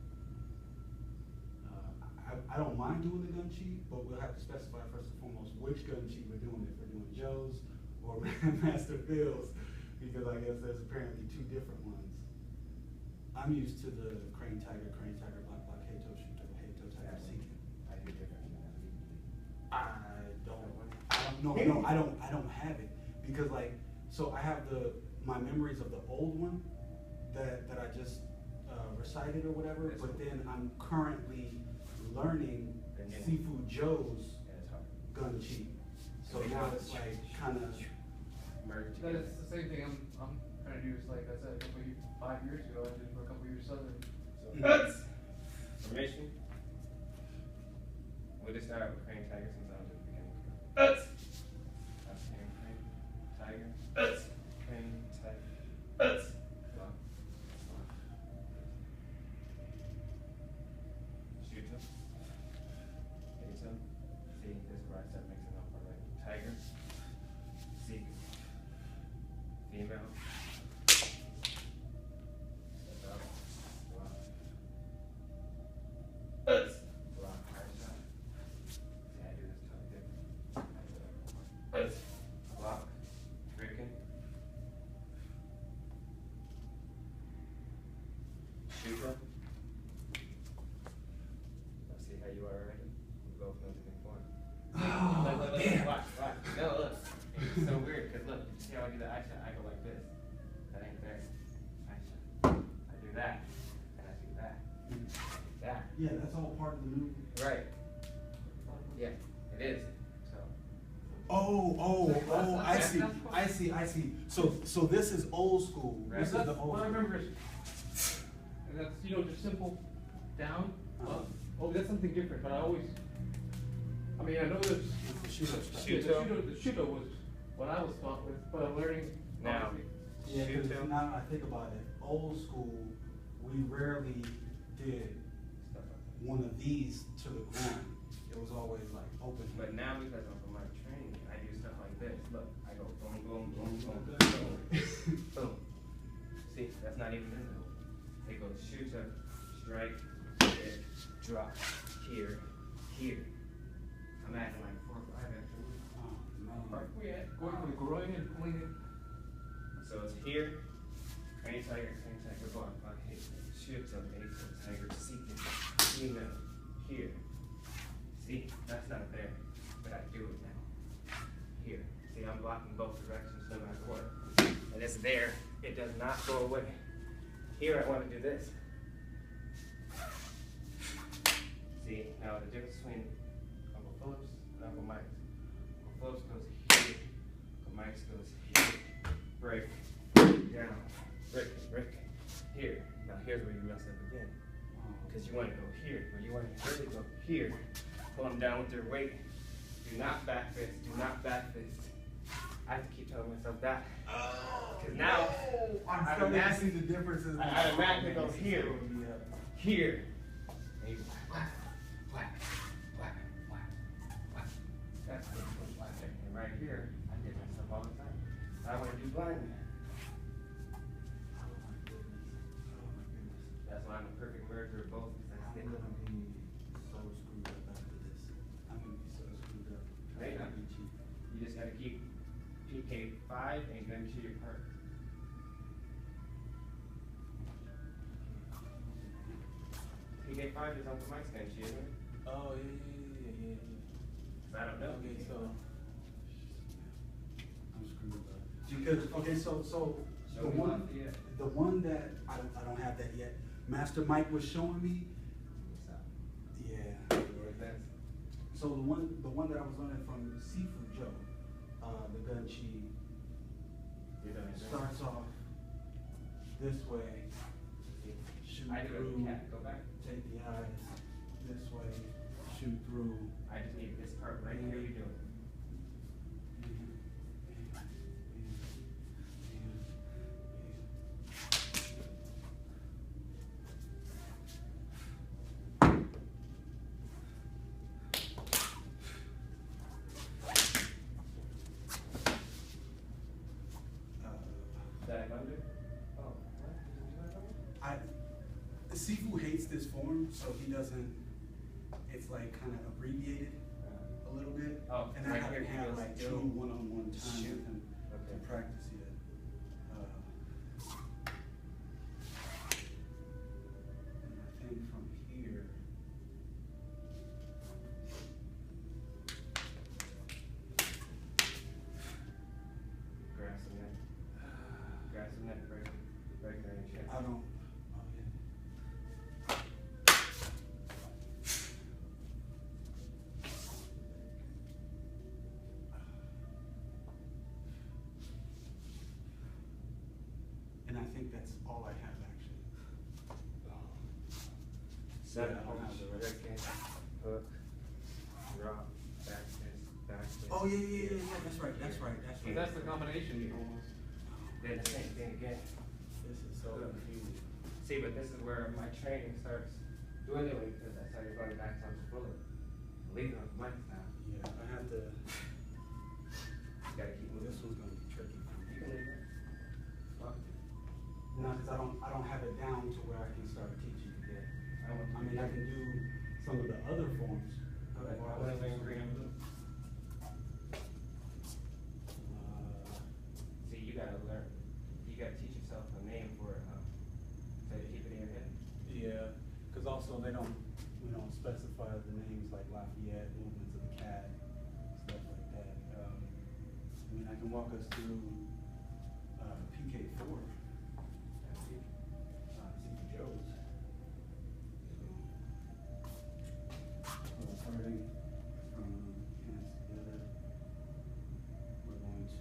I don't mind doing the gun cheat, but we'll have to specify first and foremost which gun cheat we're doing. If we're doing Joe's or Master Phil's, because I guess there's apparently two different ones. I'm used to the crane tiger, block, Hato shooter, Hato tiger, seeking. I do different than that usually. I don't have it because like, so I have my memories of the old one that I just recited or whatever, That's but cool. then I'm currently learning And then- Seafood Joe's Yeah, it's hard. gun cheat. So And then now you it's like kind of, merge That together. is the same thing I'm trying to do. Is like I said a couple 5 years ago. I did it for a couple years southern. So Mhm. cuts. Formation. We'll just start with crane tiger since I was at the beginning. Cuts. That's crane tiger. Cuts. Crane tiger. Cuts. Block. Block. Shoot him. Hit him. See, this right step makes it up already. Tiger. Seek. Female. Step out. Block. Block. Hard shot. See, I do this totally different. I do that. Block. Freaking. Shoot him. Let's see how you are already. We'll go from the point. Look, watch. No, look. It's so weird, because look, you see how I do the eye shot? I go like this. That ain't fair. Eye shot. I do that. And I do that. I do that. yeah, that's all part of the new. Right. Yeah, it is. So, I see. So this is old school. Right. This is the old What I school. remember is, and that's just simple down, Uh-huh. up. Oh, that's something different. But I mean, I know there's It's the shoot-up style. Shoot. the shuto was what I was taught with, but I'm learning Now. obviously. Yeah, Shoot because him. now I think about it, old school, we rarely did stuff like that. one of these to the ground. It was always like open. But now, because I'm from my training, I do stuff like this. Look, I go boom, boom, boom, boom, boom, boom. See, that's not even in the open. It goes shooter, strike, hit, drop, here, here. I'm acting like 4 or 5 actually. Oh, Are we at going for the groin and pulling it? So it's here, crane tiger, block, hit, shooter, tiger, seeking, female, here. See, that's not there, but I do it now. Here, see, I'm blocking both directions no matter what. And it's there, it does not go away. Here, I want to do this. See, now the difference between Uncle Phillips and Uncle Mike's. Uncle Phillips goes here, Uncle Mike's goes here, break, down, break, here. Now here's where you mess up again. Because you want to go here, but you want to really go here. Pull them down with their weight. Do not back fist, do not back fist. I have to keep telling myself that. Because now, I'm I starting to see automatically, the differences. I automatically go here, Yeah. here. And you whack, whack, whack, whack, whack. That's what you whack. And right here, I get myself all the time. I want to do blind. Oh my goodness. That's why I'm a perfect merger of both. Because I I'm stick with gonna them. be so screwed up after this. I'm gonna be so screwed up. Right. Trying to beat you. You just gotta keep PK 5 and then to your part. 5 is Uncle Mike's bench, isn't it? Oh, yeah. 'Cause I don't know. Okay, so. I'm screwed up. Because, okay, so Show the me one, Lafayette. the one that, I don't have that yet. Master Mike was showing me, What's up? yeah. Where's that? So the one that I was learning from Seafood Joe, the gunchi You're done. starts off this way, shoot I do it through, with cat. Go back. take the eyes this way, shoot through. I just need this part right here. You do it. That under? Oh, what? Did you do that under? Sifu hates this form, so he doesn't, it's like kind of abbreviated a little bit. Oh, And I right haven't here, had you like go true still one-on-one time shoot. with him to Okay. practice yet. And I think from here, Grab some neck. Grab some neck break. Break there and check. I don't, oh yeah. And I think that's all I have actually. Seven Yeah, I don't have holds, the rest. break in, hook, drop, back fist, back fist. Oh, yeah, that's right. So that's the combination almost. Then the same thing again. This is so confusing. See, but this is where my training starts dwindling because that's how you're going back to bullet. Leaving on blanks now. Yeah, I have to, You gotta keep moving. this one's gonna be tricky for You me. can leave it. Fuck it. No, cause I don't have it down to where I can start teaching. Yeah. I want I mean, I can do some of the other forms. Go ahead. I want to win green and blue. See, you gotta learn. You gotta teach yourself a name for it, huh? So you keep it in your head. Yeah, cause also we don't specify the names like Lafayette, movements of the cat, stuff like that. I mean, I can walk us through, PK4. Seafood Joe's. So starting from hands together, we're going to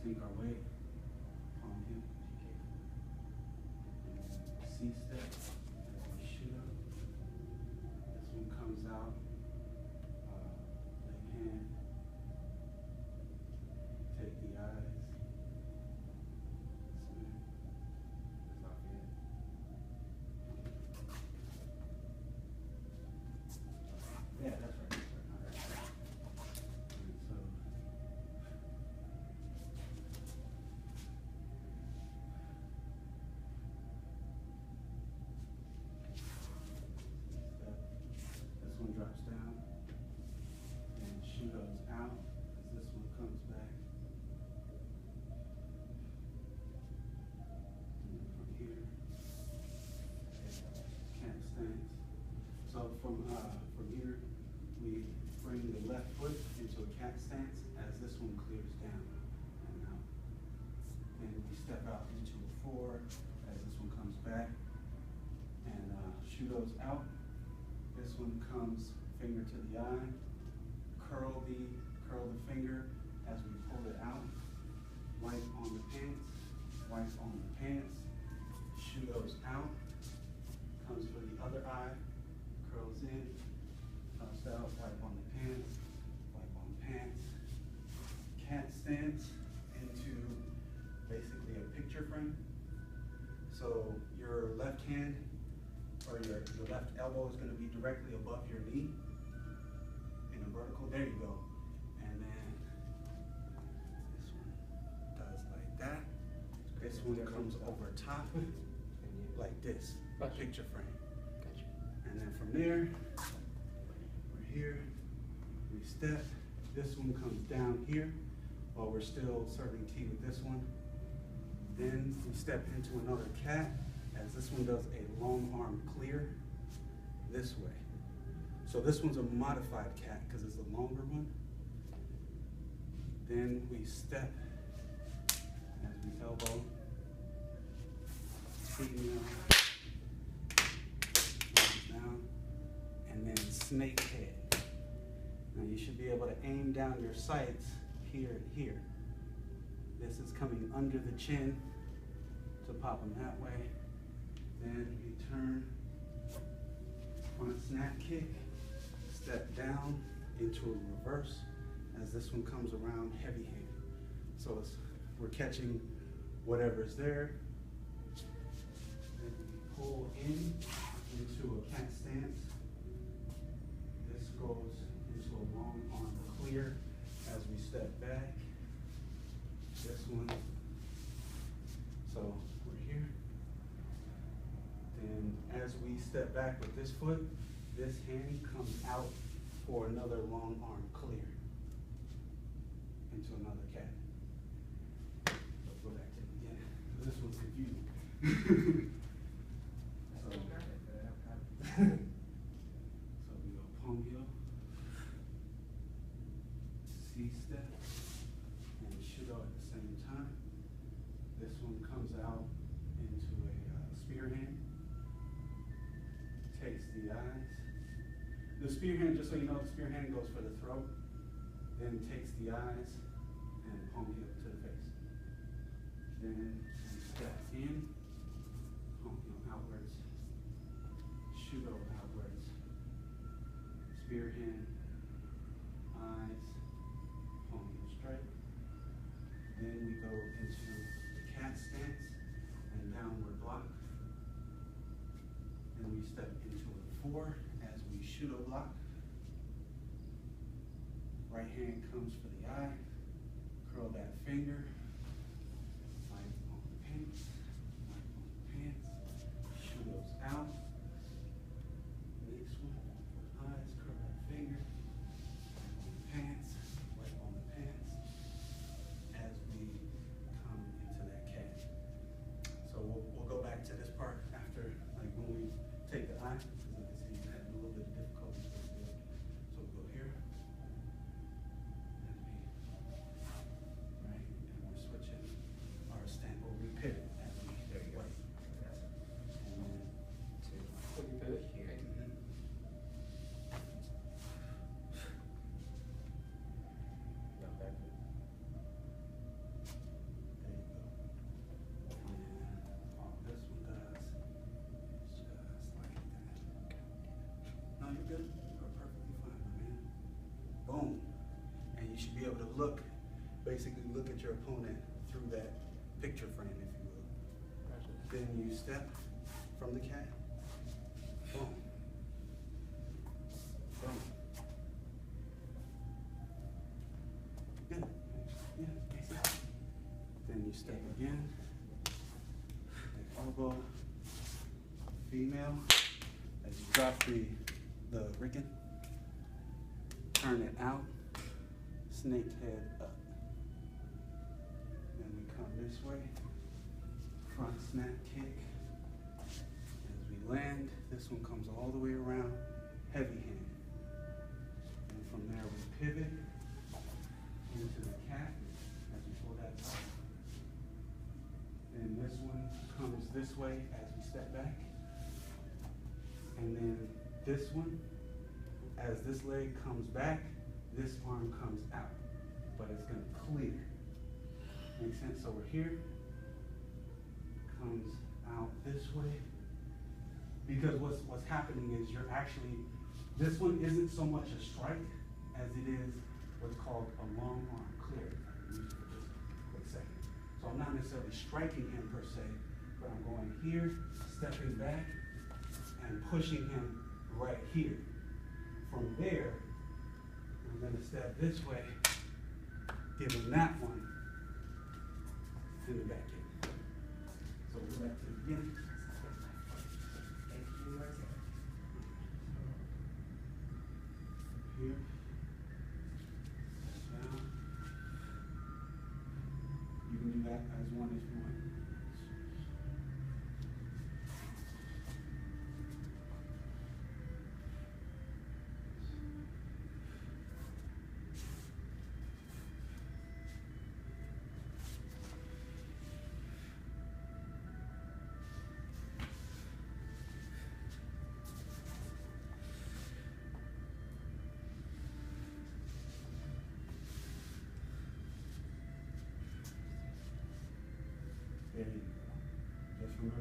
sink our weight on him. And then C-step as we shoot up. This one comes out, leg hand, take the eyes. Swing. That's not for you. Yeah, that's right. All right. And so. This one drops down and Shudo's out as this one comes back. And then from here, cat stance. So from here, we bring the left foot into a cat stance as this one clears down and out. Then we step out into a 4 as this one comes back. And Shudo's out. This one comes finger to the eye. Curl the finger as we pull it out. Wipe on the pants. Wipe on the pants. Shudo's out. Comes for the other eye. Curls in. Comes out. Wipe on the pants. Wipe on pants. Cat stance into basically a picture frame. So your left hand or your left elbow is going to be directly above your knee in a vertical. There you go. And then this one does like that. This one comes over top like this, a picture frame. Gotcha. And then from there, we're here, we step. This one comes down here while we're still serving tea with this one. Then we step into another cat as this one does a long arm clear. this way. So this one's a modified cat because it's a longer one. Then we step as we elbow, female, down, and then snake head. Now you should be able to aim down your sights here and here. This is coming under the chin to pop them that way. Then you turn, front snap kick, step down into a reverse as this one comes around heavy hand. So we're catching whatever's there. Then we pull into a cat stance. This goes into a long arm clear as we step back. This one. So we're here. Then as we step back with this foot, this hand comes out for another long arm clear into another cat. Let's go back to it again. This one's confusing. So we go palm heel, C-step, and shudo at the same time. This one comes out into a spear hand. Takes the eyes. The spear hand, just so you know, the spear hand goes for the throat, then takes the eyes and palm heel to the face. Then step in, palm heel outwards, shudo outwards, spear hand, eyes, palm heel straight. Then we go into the cat stance and downward block. Then we step into a 4 as we shudo block. Right hand comes for the eye. Curl that finger. Light on the pants. Light on the pants. Shudo's out. Next one. Eyes. Curl that finger. Light on the pants. Light on the pants. As we come into that cat. So we'll go back to this part after, like when we take the eye, because I can see you having a little bit of difficulty with it. So we'll go here. Right, and we're switching our stand, or we pivot as we There you go. right. And then So you pivot? Here. No, back. there you go. And all this one does is just like that. No, you're good. You're perfectly fine, my man. Boom. And you should be able to basically look at your opponent through that picture frame, if you will. Then you step from the cat. Boom. Boom. Good. Yeah, exactly. Then you step again. Take elbow. Female. As you drop the rigging. Turn it out. Snake head up. Then we come this way. Front snap kick. As we land, this one comes all the way around, heavy hand. And from there we pivot into the cat as we pull that back. Then this one comes this way as we step back. And then this one, as this leg comes back, this arm comes out, but it's gonna clear. Make sense? So we're here, comes out this way. Because what's happening is you're actually, this one isn't so much a strike as it is what's called a long arm clear. I can use it for just a quick second. So I'm not necessarily striking him per se, but I'm going here, stepping back, and pushing him right here. From there, I'm gonna step this way, give him that one, and the back in. So we'll go back to the beginning. Here. Down. You can do that as one if you want.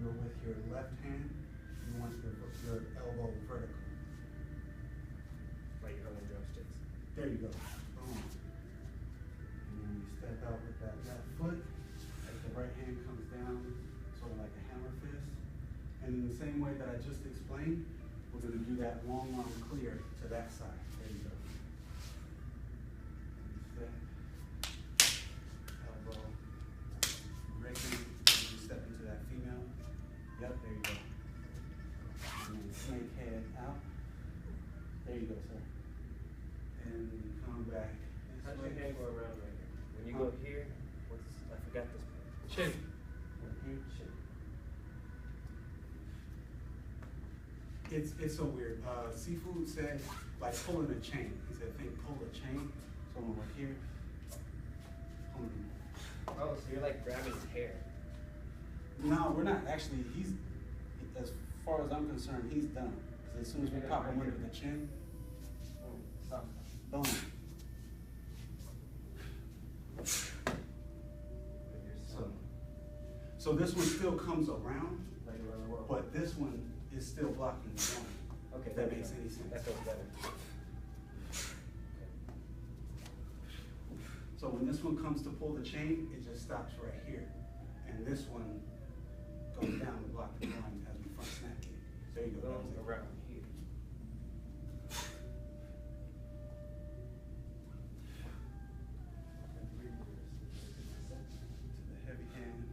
remember with your left hand, you want your elbow vertical. Like you're holding drumsticks. There you go. Boom. And then you step out with that left foot, as the right hand comes down, sort of like a hammer fist. And in the same way that I just explained, we're going to do that long arm clear to that side. There you go. Step, elbow, breaking, you step into that female. Yep, there you go. And then snake head out. There you go, sir. And come back. How's your hand go around right here? When you go here, I forgot this part. Chin. Here, chin. It's so weird. Seafood said, like pulling a chain. He said, think pull a chain. So I'm over here. Pulling. Oh, so you're like grabbing his hair. No, we're not. Actually, as far as I'm concerned, he's done. Because as soon as we pop him under the chin, Stop. boom. So this one still comes around, Like around the world. but this one is still blocking the one. Okay, If that makes any sense. That goes better. So when this one comes to pull the chain, it just stops right here. And this one goes down to block the line as we front snap kick. There you go. Going That was it. around here. To the heavy hand.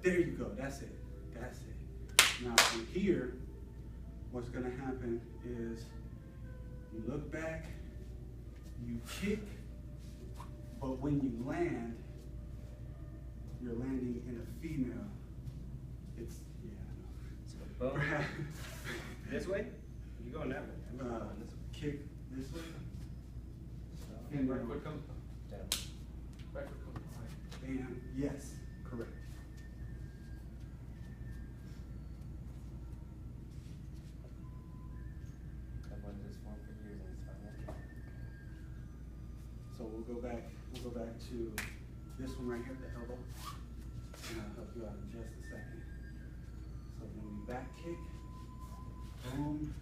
There you go, that's it, that's it. Now from here, what's gonna happen is you look back, you kick, but when you land, you're landing in a female. It's, yeah, So I boom. know. This way? You going that way? I'm going this way. Kick this way. And right foot comes, Down. right foot comes behind. And yes, correct. I've wanted this one for years and it's finally. So we'll go back to this one right here, the elbow. And I'll help you out in just a second. So when we back kick, boom,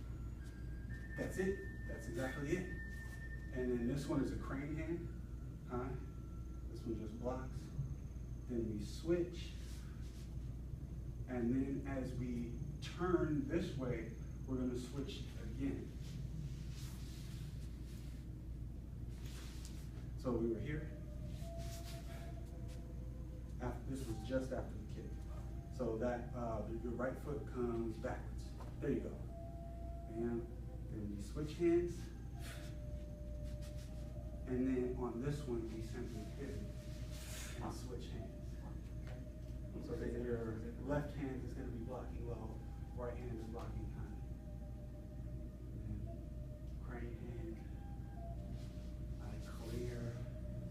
that's it. That's exactly it. And then this one is a crane hand, high. This one just blocks. Then we switch. And then as we turn this way, we're gonna switch again. So we were here. This was just after the kick. So that your right foot comes backwards. There you go. And then we switch hands. And then on this one, we simply pivot and switch hands. So that your left hand is going to be blocking low, right hand is blocking high. And crane hand, I clear,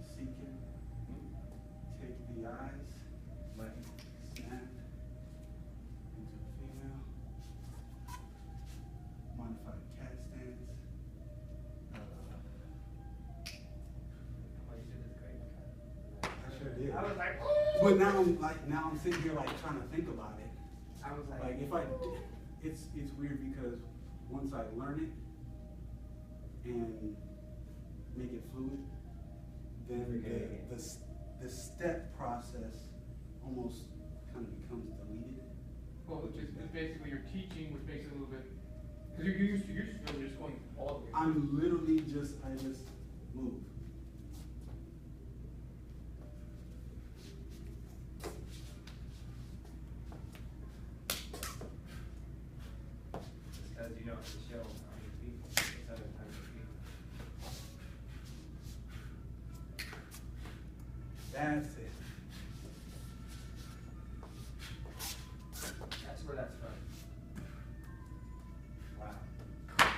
seeking, take the eyes, snap into the female, modified cat stance. Oh, you did this great. I sure did. I was like, But now I'm sitting here like trying to think about it. I was like, Like if it's weird because once I learn it and make it fluid, then the step process almost kind of becomes deleted. Well, which is basically you're teaching, which makes it a little bit, because you're used to really just going all the way. I'm literally I just move. because you don't have to show how many people, it's 700 people. That's it. That's where that's from. Wow.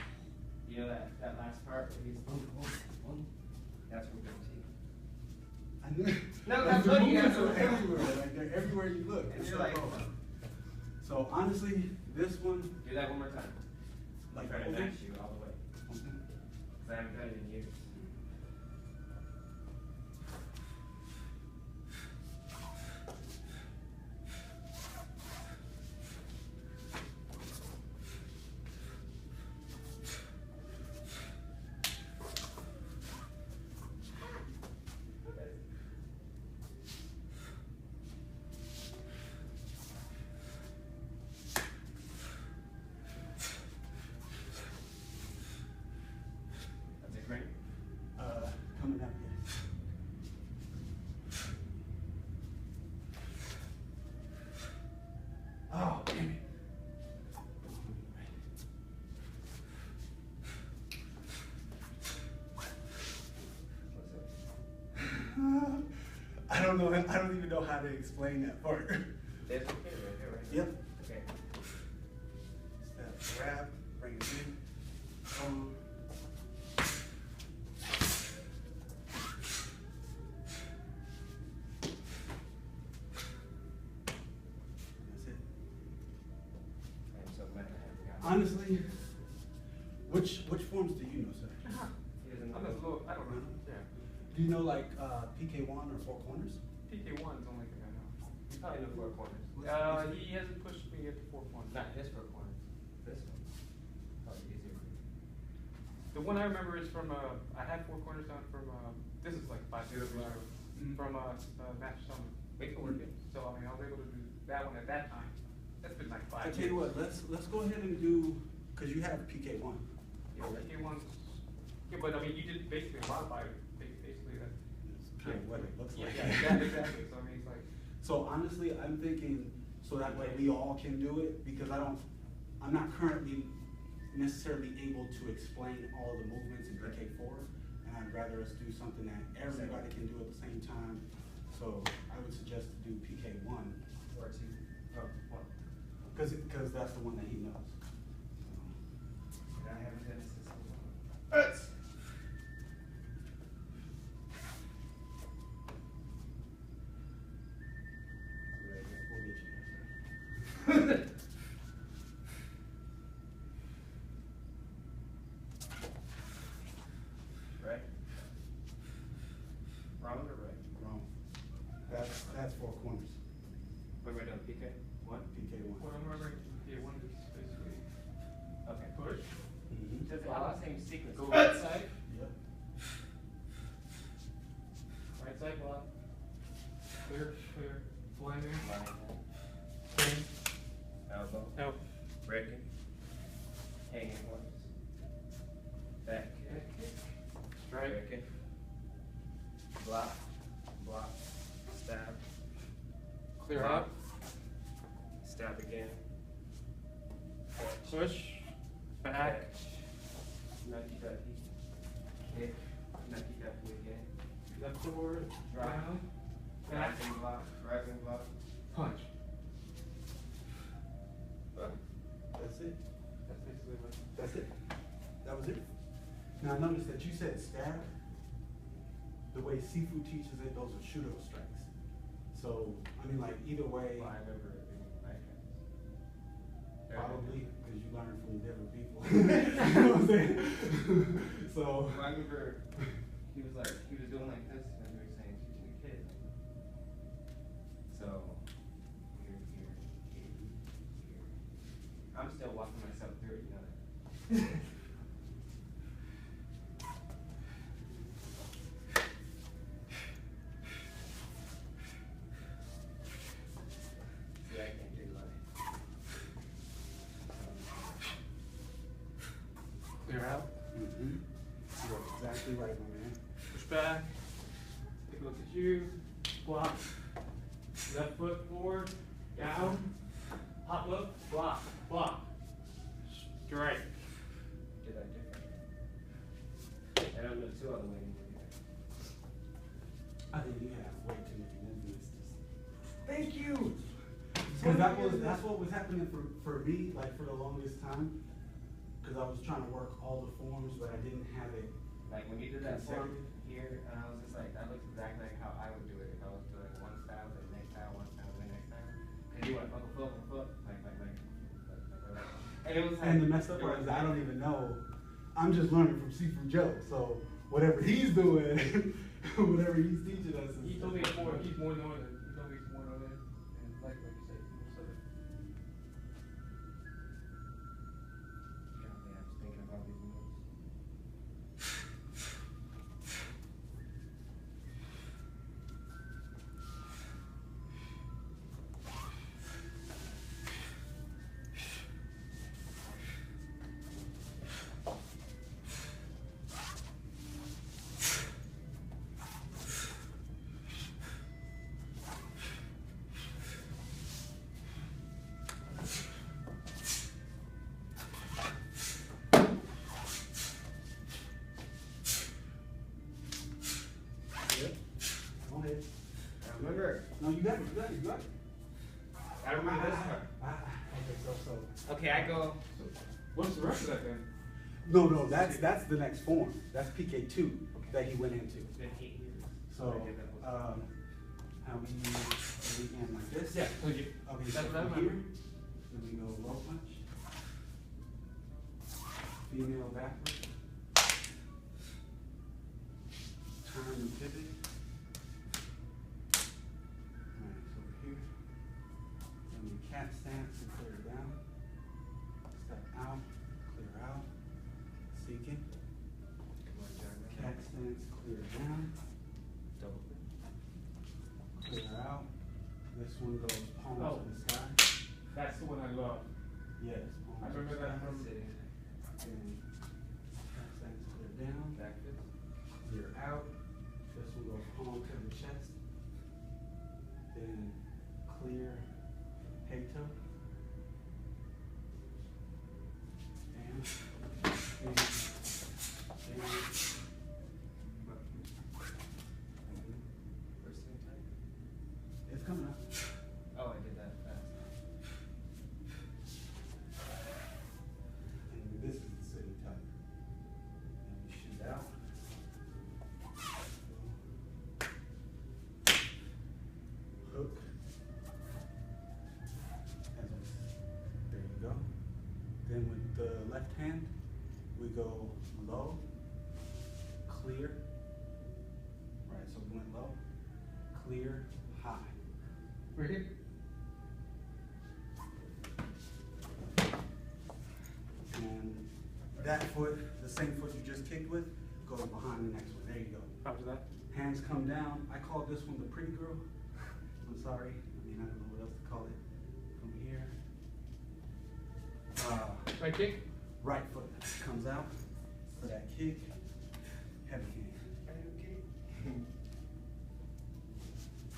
You know that last part where he's that's from Gung Fu. I knew. No, Like, that's the funny, movements yeah. are everywhere. Like they're everywhere you look. And It's you're so like, cool. So honestly, this one, do that one more time. Like trying to open? match you all the way. Okay. Because I haven't done it in years. That's it, right? Coming up, yes. Oh, damn it. I don't know. I don't even know how to explain that part. There's okay right here, right? Yep. Okay. Step, grab, bring it in. That's it. I'm so glad I have got Honestly, which forms do you know, sir? He doesn't I'm know. just a little, I don't know, yeah. Do you know like PK1 or Four Corners? PK1 is the only thing I know. You probably know four corners. He hasn't pushed me at the 4 points. Not this four corners. This one. Probably easier. The one I remember is from, I had 4 corners down from, this is like 5 years ago, from, Master Summer. We can work it. So, I mean, I was able to do that one at that time. That's been like 5 I years. tell you what, let's go ahead and do, cause you have PK1. Yeah, PK1's, yeah, but I mean, you did basically modify it, basically that. It's kind of what it looks like. Yeah, exactly, so I mean, it's like. So honestly, I'm thinking, so that way we all can do it, because I'm not currently necessarily able to explain all of the movements in PK4, and I'd rather us do something that everybody can do at the same time. So I would suggest to do PK1, Or two. Oh, one. cause that's the one that he knows. I haven't done this since I was one. We'll get you there, sir. Right? Wrong or right? Wrong. That's Four Corners, Wait, we're doing PK? One? PK1. What I'm remembering, PK1 is basically Okay. push, Mhm. Does it all the same sequence? go right side, Yep. right side block, clear, flying in, Line, spin, elbow, out, breaking, hanging horns, back kick, strike, breaking, block, block, stab, clear block, out, stab again, push, back, nucky ducky, kick, nucky ducky again, left forward, drop, down, back, rising block, punch. That's it. That's basically what. That's it. That was it. Now notice that you said stab. The way Sifu teaches it, those are shudo strikes. So, I mean, like, either way, Well, I remember it being like that. probably, because you learn from different people. You know what I'm saying? So, Well, I remember he was doing like this, and we were saying teaching the kids. So, here. I'm still walking myself through it, you know that. See, I can't do like. Clear out, you're exactly right, my man. push back, take a look at you, block, left foot forward, down, hop up, block, strike. Did I different? I don't know two other ways. I think you have way too many movements. Thank you. Because that's what was happening for me, like, for the longest time. Because I was trying to work all the forms, but I didn't have it. Like when you did that form Consecutive. here, and I was just like, that looks exactly like how I would do it if I was doing one style, then next style, one style, then next style. Cause you went fuck, like. Hey, it was And the messed up part is I don't even know. I'm just learning from Seafood Joe. So whatever he's doing, whatever he's teaching us. He told me he's more northern. He told me he's more northern, and like you said, more southern. Yeah, I was thinking about these moves. Yep. Go ahead. I remember. No, you got it. You got it. You got it. I remember this part. Okay, so. Okay, I go. What's the rest of that then? No, that's the next form. That's PK2 that he went into. It's been 8 years. So, I did that one. how we end like this? Yeah, so you. Okay, so That's what I from remember. here, then we go low punch. Female backward. Turn and pivot. Alright, so we're here. Then we cat stance and clear down. Step out, clear out. Seeking. Come on, John. Cat stance, clear down. Double click. Clear out. This one goes palm Oh. to the sky. That's the one I love. Yes. I palm to remember the that sky. from. Then cat stance, clear down. Back fist. Clear out. This one goes palm to the chest. Then clear head toe. And First thing type. it's coming up. Oh, I did that fast. And this is the sitting type. And we shoot out. Hook. There you go. Then with the left hand, we go low, clear. Right, so we went low, clear, high. Right here. And that foot, the same foot you just kicked with, goes behind the next one. There you go. After that. Hands come down. I call this one the pretty girl. I'm sorry. I mean, I don't know what else to call it. From here. Right kick. Right foot comes out for that kick. Heavy hand.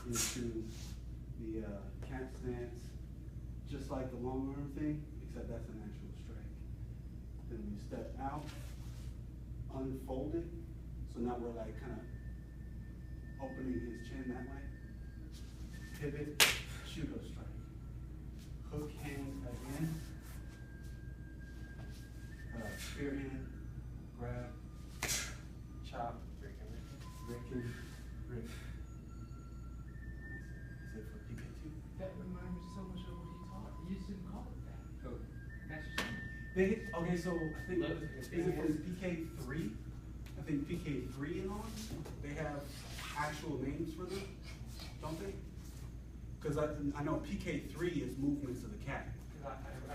Into the cat stance. Just like the long arm thing, except that's an actual strike. Then we step out, unfolded. So now we're like kind of opening his chin that way. Pivot, judo strike. Hook hand again. Spear hand, grab, chop, breaking, rip. Is it for PK2? That reminds me so much of what he taught. He used to call it that. Who? Master Stone. Okay, so I think, Look, is it from PK3? I think PK3 and on, they have actual names for them, don't they? Because I know PK3 is movements of the cat.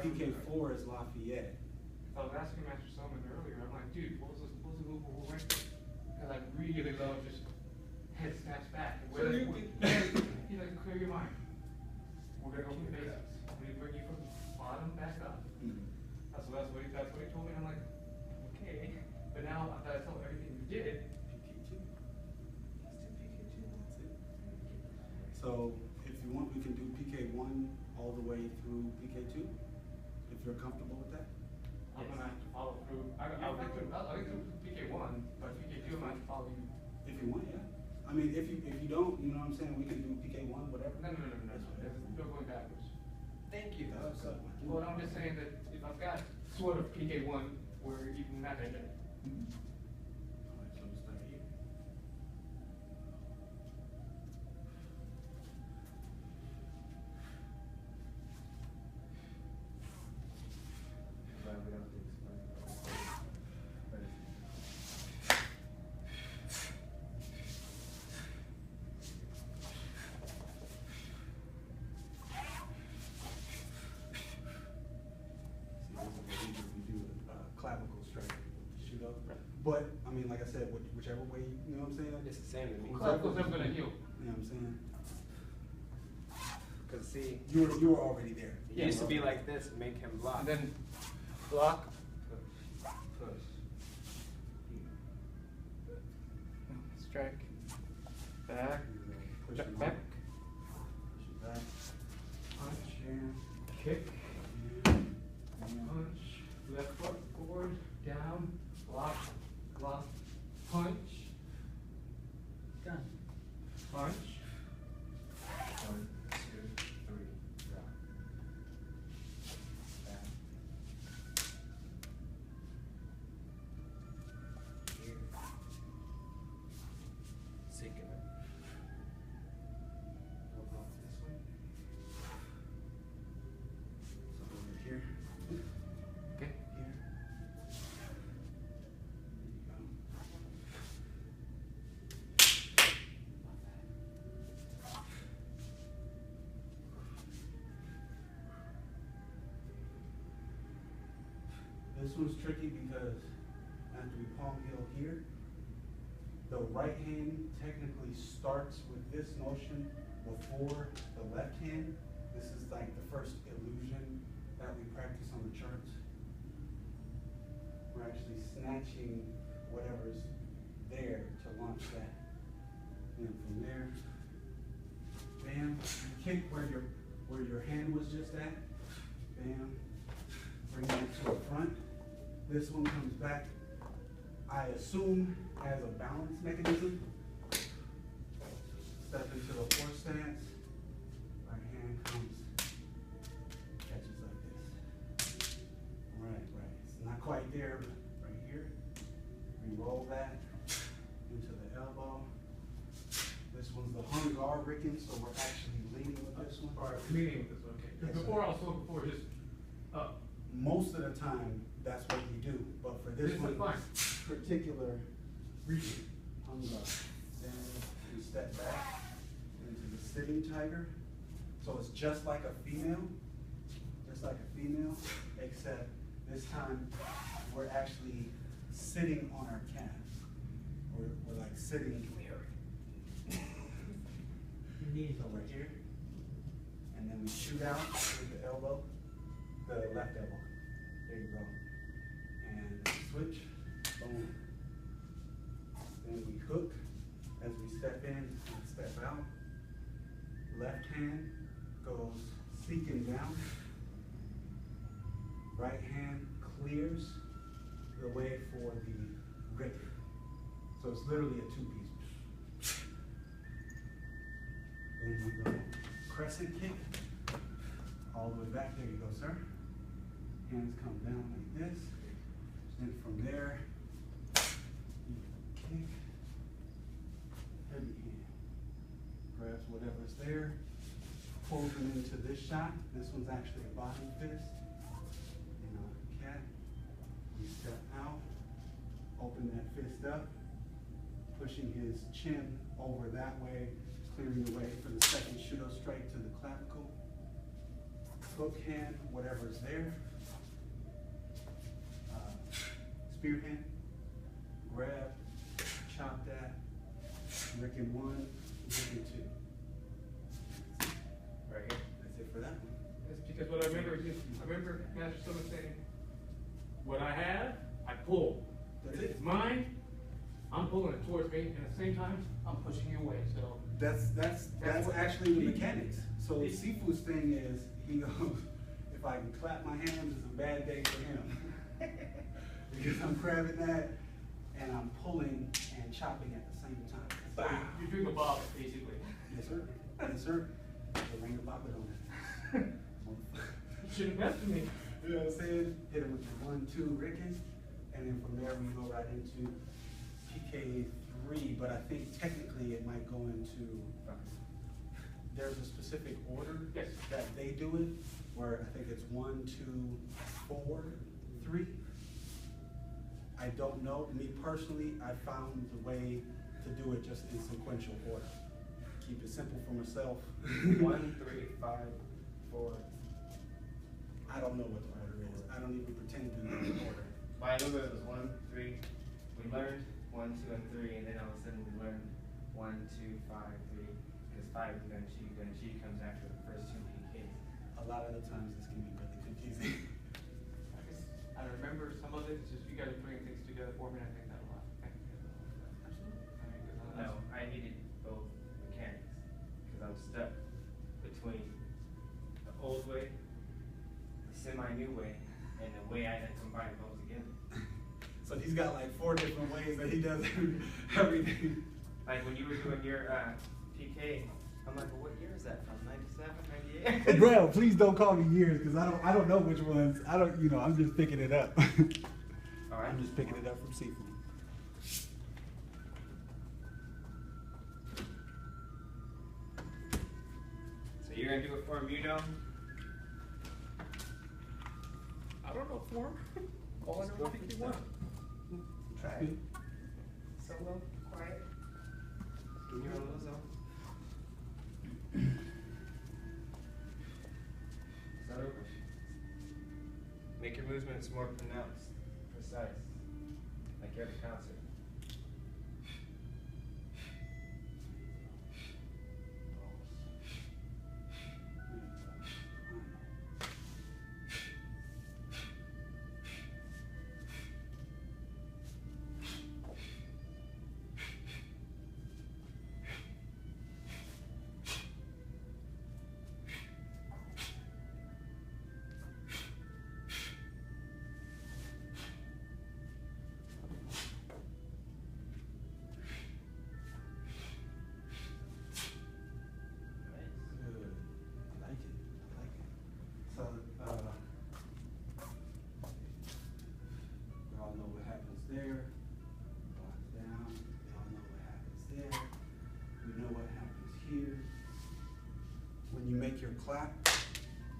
PK4 is Lafayette. I was asking Master Solomon earlier, I'm like, dude, what was the move we went to? Because I really love just head snaps back. And So you he's like, clear your mind. We're gonna go from the basics. We bring you from the bottom back up. That's what he told me. I'm like, okay. But now after I tell him everything we did, PK2. Let's do PK2, that's it. So if you want, we can do PK1 all the way through PK2, if you're comfortable with that. I'm gonna have to follow through. I'll get through PK1, but PK2 I'm gonna have to follow you. If you want, yeah. I mean, if you don't, you know what I'm saying, we can do PK1, whatever. No. There's no going backwards. Thank you. That's good. Well, I'm just saying that if I've got sort of PK1, we're even not there yet. Alright, so we'll start here. But, I mean, like I said, whichever way, you know what I'm saying? It's the same to me. Clapping's never gonna heal. You know what I'm saying? Cause see, You were already there. it used to be like this, make him block. And then block, push. Strike. Back. Push Back. it Back. Push it back. Punch. Jam. Kick. Jam. Punch. Left foot forward. Down. Block. Block. Punch. Done. Punch. 1, 2, 3, drop. Back. Here. Sinking it. Elbow this way. So over here. Okay. Here. There you go. This one's tricky because after we palm heel here, the right hand technically starts with this motion before the left hand. This is like the first illusion that we practice on the charts. We're actually snatching whatever's there to launch that. And from there, bam, kick where your hand was just at, bam, bring that to the front. This one comes back, I assume, as a balance mechanism. Step into the horse stance, right hand comes, catches like this. Right. It's not quite there, but right here. We roll that into the elbow. This one's the hung guard ricken, so we're actually leading with this one. Alright, leading with this one, okay. Yes, Because before sir. I was told before, just up. Most of the time, that's what we do, but for this This one is fine. particular reason, hung guard. Then we step back into the sitting tiger. So it's just like a female, except this time we're actually sitting on our calves. We're like sitting here. Knees So we're here, and then we shoot out with the elbow, the left elbow. There you go. And switch, boom. Then we hook as we step in and step out. Left hand goes seeking down. Right hand clears the way for the grip. So it's literally a two-piece. Then we go crescent kick, all the way back. There you go, sir. Hands come down like this. Then from there, you kick, heavy hand. Grabs whatever's there, pulls them into this shot. This one's actually a bottom fist. And a cat. We step out, open that fist up, pushing his chin over that way, clearing the way for the second shudo strike to the clavicle. Hook hand, whatever's there. Spear hand, grab, chop that, ricken one, ricken two. Right here. That's it for that one. It's because what I remember is, I remember Master Silva saying, what I have, I pull. That's It's it. mine, I'm pulling it towards me, and at the same time, I'm pushing you away, so. That's what- actually the mechanics. So Sifu's thing is, he goes, if I can clap my hands, it's a bad day for him. Because I'm grabbing that, and I'm pulling and chopping at the same time. So you're doing a bob, basically. Yes, sir. Yes, sir. The ring of Baba on it. You should invest in me. You know what I'm saying? Hit him with the 1-2 ricken, and then from there we go right into PK3, but I think technically it might go into, there's a specific order Yes. that they do it, where I think it's 1, 2, 4, 3. I don't know. Me personally, I found the way to do it just in sequential order. Keep it simple for myself. 1, 3, 5, 4. I don't know what the order is. I don't even pretend to know the order. Well, I know that it was 1, 3. We learned 1, 2, and 3, and then all of a sudden we learned 1, 2, 5, 3, because 5 is Gun Chi comes after the first 2 PKs. A lot of the times this can be really confusing. I guess I remember some of it. It's just you guys are putting things together for me. And I think that a lot. Thank you guys a lot for that. Absolutely. No, I needed both mechanics, because I'm stuck between the old way, the semi-new way, and the way I had combined both together. So he's got like 4 different ways that he does everything. Like when you were doing your PK, I'm like, well, what year is that from? 97, 98? Hey, bro, please don't call me years because I don't know which ones. I'm just picking it up. All right. I'm just picking it up from Seafood. So you're gonna do it for him, you know? I don't know form. All I know is think you want. Try it. Solo, quiet. In your own little zone. It's not over. Make your movements more pronounced, precise, like you're at a concert. There, block down, they all know what happens there. We know what happens here. When you make your clap,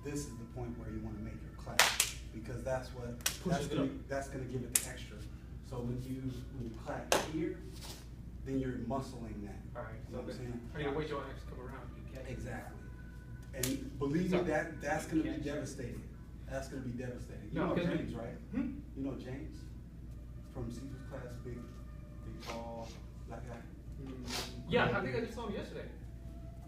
this is the point where you want to make your clap because that's gonna give it the extra. So when you clap here, then you're muscling that. All right. You know what I'm saying? I need to wait till I next come around. Exactly. And believe me, that's gonna be devastating. That's gonna be devastating. You know James, right? You know James? From Seafood's class, big, tall, black guy? Yeah, I think I just saw him yesterday.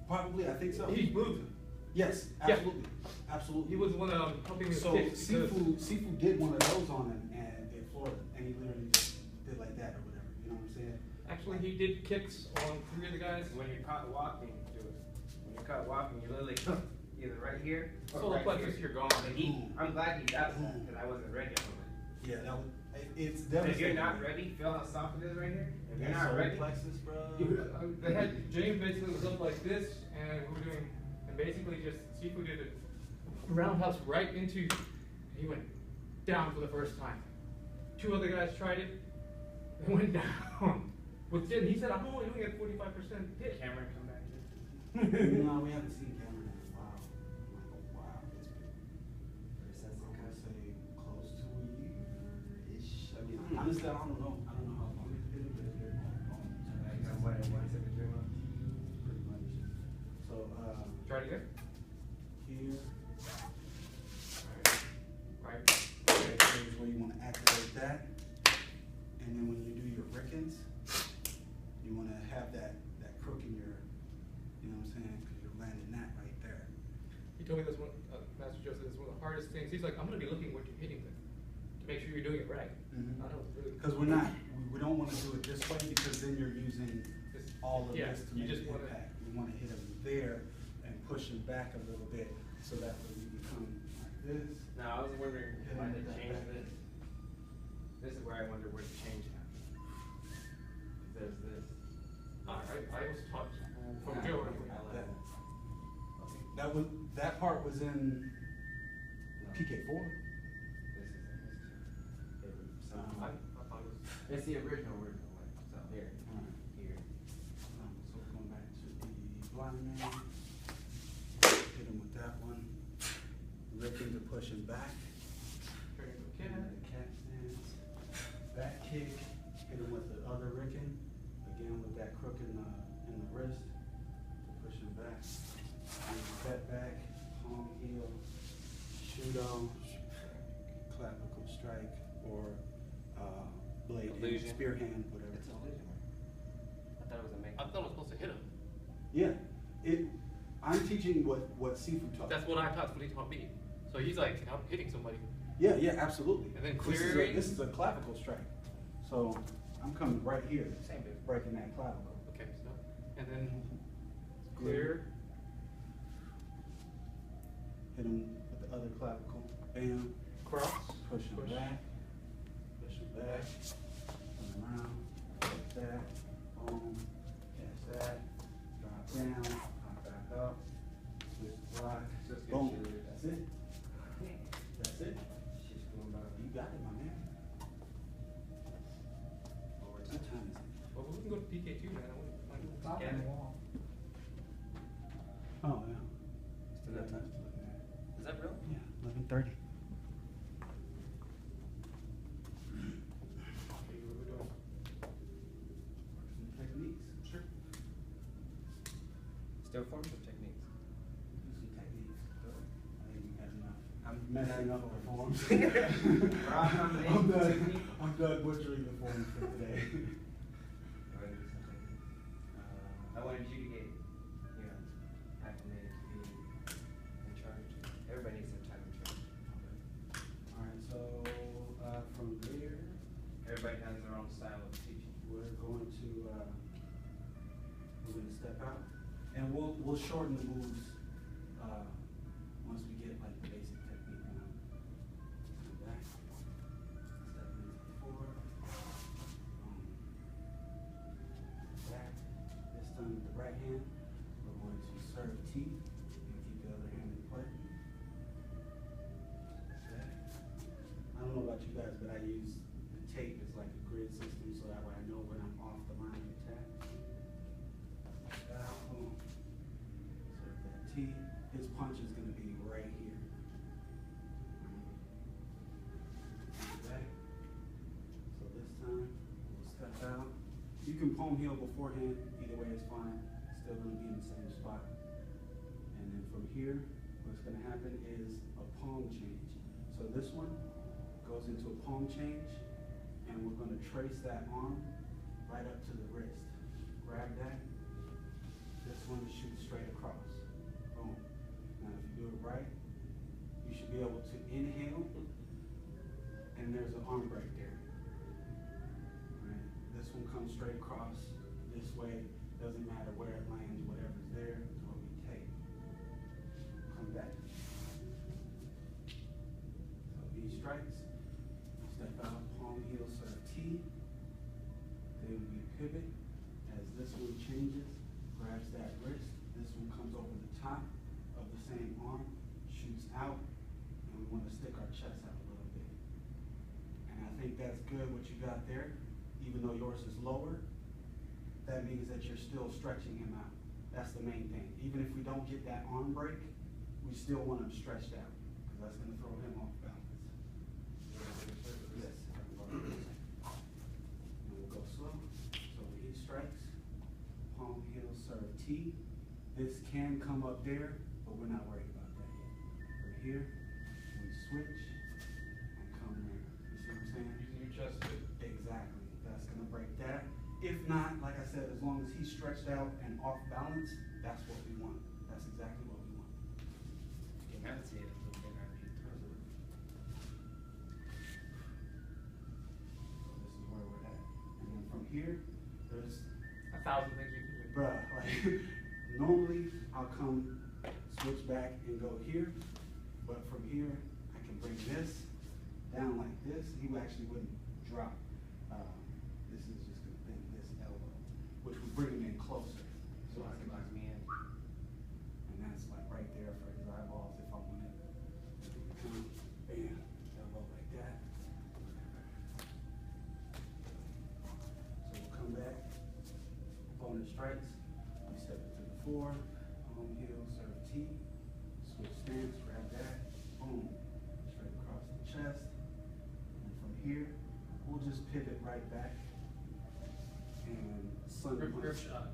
Probably, I think so. He's moved. Yes, Yeah. absolutely, absolutely. He was the one helping me with So kicks because- Seafood did one of those on him in Florida, and he literally just did like that or whatever, you know what I'm saying? Actually, he did kicks on 3 of the guys. When you're caught walking, do it. When you're caught walking, you literally either right here or Solar right plexus, here. you're gone. I'm glad he got that because I wasn't ready on it. Yeah, it's If devastating. you're not ready, feel how soft it is right here. If you're That not solar ready, plexus, bro. They had James basically was up like this, and we were doing, and basically just Seafood did a roundhouse right into, and he went down for the first time. 2 other guys tried it, they went down. Within, he said, I'm only doing it 45% hit. Cameron come back here. No, we haven't seen Cameron in a while. I'm like, oh, wow, it's been, I'm gonna say close to a year-ish. I mean, honestly, I don't know how long it's been, but it's been a long time. What, once every 3 months? Pretty much. So, Try it again. here, Right. here's where you wanna activate that. And then when you do your rickens, you wanna have that crook in your, you know what I'm saying? Cause you're landing that right there. He told me this one, Master Joe said it's one of the hardest things. He's like, I'm gonna be looking what you're hitting with to make sure you're doing it right. Mhm. I know it's really. Cause we don't wanna do it this way because then you're using all of Yeah, this to you make just an wanna- impact. We wanna hit them there and push them back a little bit so that way you become like this. No, I was wondering why they Hitting that changed back. this. This is where I wonder where the change happened. There's this. I was taught from Joe. That part was in PK4. This is in this too. I thought it was. It's the original way. So here, Alright. here. So going back to the blind man. Hit him with that one. Ripping to push him back. Turn into a Hit him cat. with the cat stance. Back kick. Hit him with the other Ricken. Again with that crook in the wrist. To push him back. And step back. Palm heel. Shoot on. Clavicle strike or blade Illusion. spear hand, whatever It's it's an called. illusion, right? I thought it was a make. I thought I was supposed to hit him. Yeah, I'm teaching what Sifu taught. That's what I taught. That's what he taught me. So he's like hitting somebody. Yeah, absolutely. And then This is clearing- this is a clavicle strike. So I'm coming right here, Same dude. breaking that clavicle. Okay, so and then clear. Hit him with the other clavicle. Bam. Cross. Push him back. Push him back. Turn around. Like that. Boom. Catch that. Drop down. Pop back up. Switch the block. Just good Boom. shit. That's it. That's it. She's going about You got it, my man. forward. What time is it? Well, we can go to PK too, man. I wouldn't mind Top scanning. of the wall. Oh, yeah. Still got time. Is that real? Yeah, 11:30. Okay, what are we doing? Some techniques. Sure. Still forms of techniques. Do some techniques. I think we had enough. I'm messing up the forms. I'm done butchering the forms for today. I wanted to do something. I wanted you to get, acclimated to being in charge. Everybody needs some time in charge. Alright, so from there, Everybody has their own style of teaching. we're going to step out, and we'll shorten the moves once we get like the basic technique down. Come back, step into the forward, back. This time with the right hand, we're going to serve T and keep the other hand in play. Back. I don't know about you guys, but I use the tape as like a grid system, so that way I know when I'm off the line of attack. Out, boom. Serve that T. His punch is gonna be right here. Back. So this time, we'll step out. You can palm heel beforehand, either way is fine. Still gonna be in the same spot. And then from here, what's gonna happen is a palm change. So this one goes into a palm change, and we're gonna trace that arm right up to the wrist. Grab that. This one shoots straight across. Boom. Now if you do it right, you should be able to inhale, and there's an arm break there. Right. This one comes straight across. This way, doesn't matter where it lands, whatever's there is what we take. Come back. So he strikes. Step out, palm heel, serve T. Then we pivot as this one changes, grabs that wrist. This one comes over the top of the same arm, shoots out, and we want to stick our chest out a little bit. And I think that's good what you got there. Even though yours is lower, that means that you're still stretching him out. That's the main thing. Even if we don't get that arm break, we still want him stretched out, because that's going to throw him off balance. Yes. And we'll go slow. So when he strikes, palm heel, serve T. This can come up there, but we're not worried about that yet. We're here, we switch, and come there. You see what I'm saying? Using your chest to. Exactly. That's gonna break that. If not, like I said, as long as he's stretched out and off balance, that's what we want. That's exactly what we want. You can have it see it a little bit after you throw it. So this is where we're at. And then from here, there's 1,000 things you can do. bruh, like, normally I'll come, switch back and go here, but from here, I can bring this down like this. He actually wouldn't drop. This is just gonna bend this elbow, which would bring him in closer. So I can Lock me in. and that's like right there for his eyeballs if I wanted. Bam, elbow like that. So we'll come back, opponent strikes, we step it to the floor, palm heel, serve T, switch stance, grab that, boom, straight across the chest. And from here, we'll just pivot right back and sun Grip punch. shot.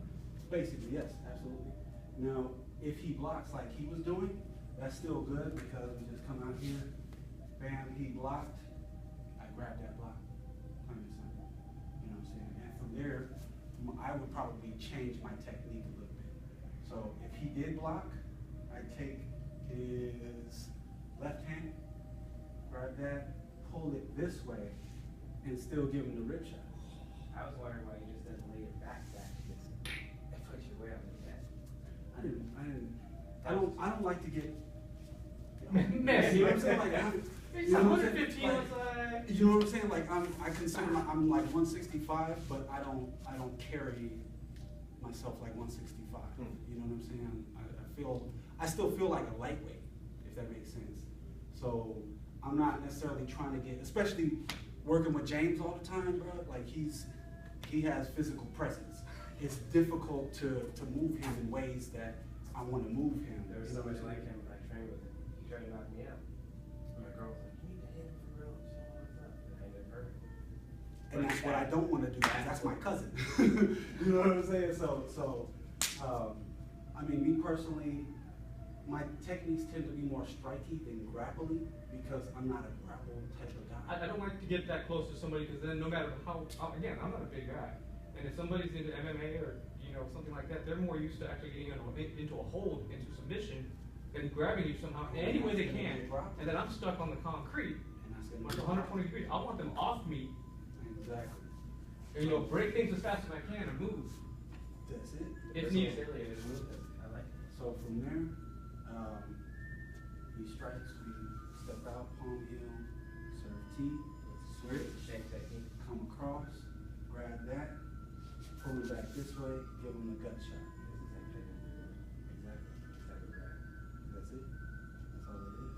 Basically, yes, absolutely. Now, if he blocks like he was doing, that's still good because we just come out here, bam, he blocked, I grab that block, plain and simple. there, I would probably change my technique a little bit. So if he did block, I take his left hand, grab that, pull it this way, and still give him the rib shot. I was wondering why you just didn't lay your back just put your weight on the back. I don't like to get Messy. You know what I'm saying? Like, He's you know what I'm 115 saying? outside. You know what I'm saying? Like I consider I'm like 165, but I don't carry myself like 165. You know what I'm saying? I still feel like a lightweight, if that makes sense. So I'm not necessarily trying to get, especially working with James all the time, bro. Like he has physical presence. It's difficult to move him in ways that I want to move him. There was somebody like him when I trained with him. He tried to knock me out. And my girl was like, you need to hit him for real. What's up? And I did perfect. And that's what I don't want to do, because that's my cousin. You know what I'm saying? I mean, me personally, my techniques tend to be more striky than grappling, because I'm not a grapple type of guy. I don't like to get that close to somebody because then no matter how, again, I'm not a big guy. And if somebody's into MMA or, you know, something like that, they're more used to actually getting into a hold, into submission, than grabbing you somehow any way they can. And then I'm stuck on the concrete, like 120 degrees. I want them off me. Exactly. And, you know, break things as fast as I can and move. That's it. If needed. I like it. So from there, he strikes, we step out, palm heel, serve T, switch, Shake technique. come across, grab that, pull it back this way, give him the gut shot. Exactly. That's it. That's all it is.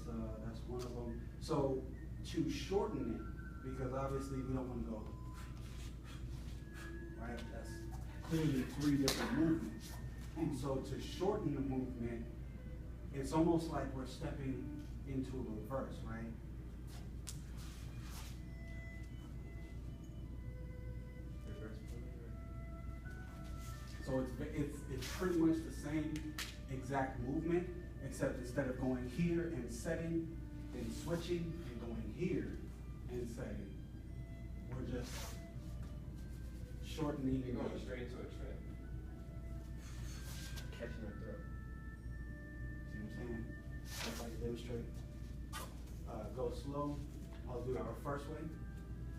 So that's one of them. So to shorten it, because obviously we don't want to go right. That's clearly 3 different movements. And so to shorten the movement, it's almost like we're stepping into a reverse, right? So it's pretty much the same exact movement, except instead of going here and setting, then switching and going here and setting, we're just shortening. You're going straight into a trip. Catching her throat. See what I'm saying? Just like demonstrate. Go slow. I'll do it our first way.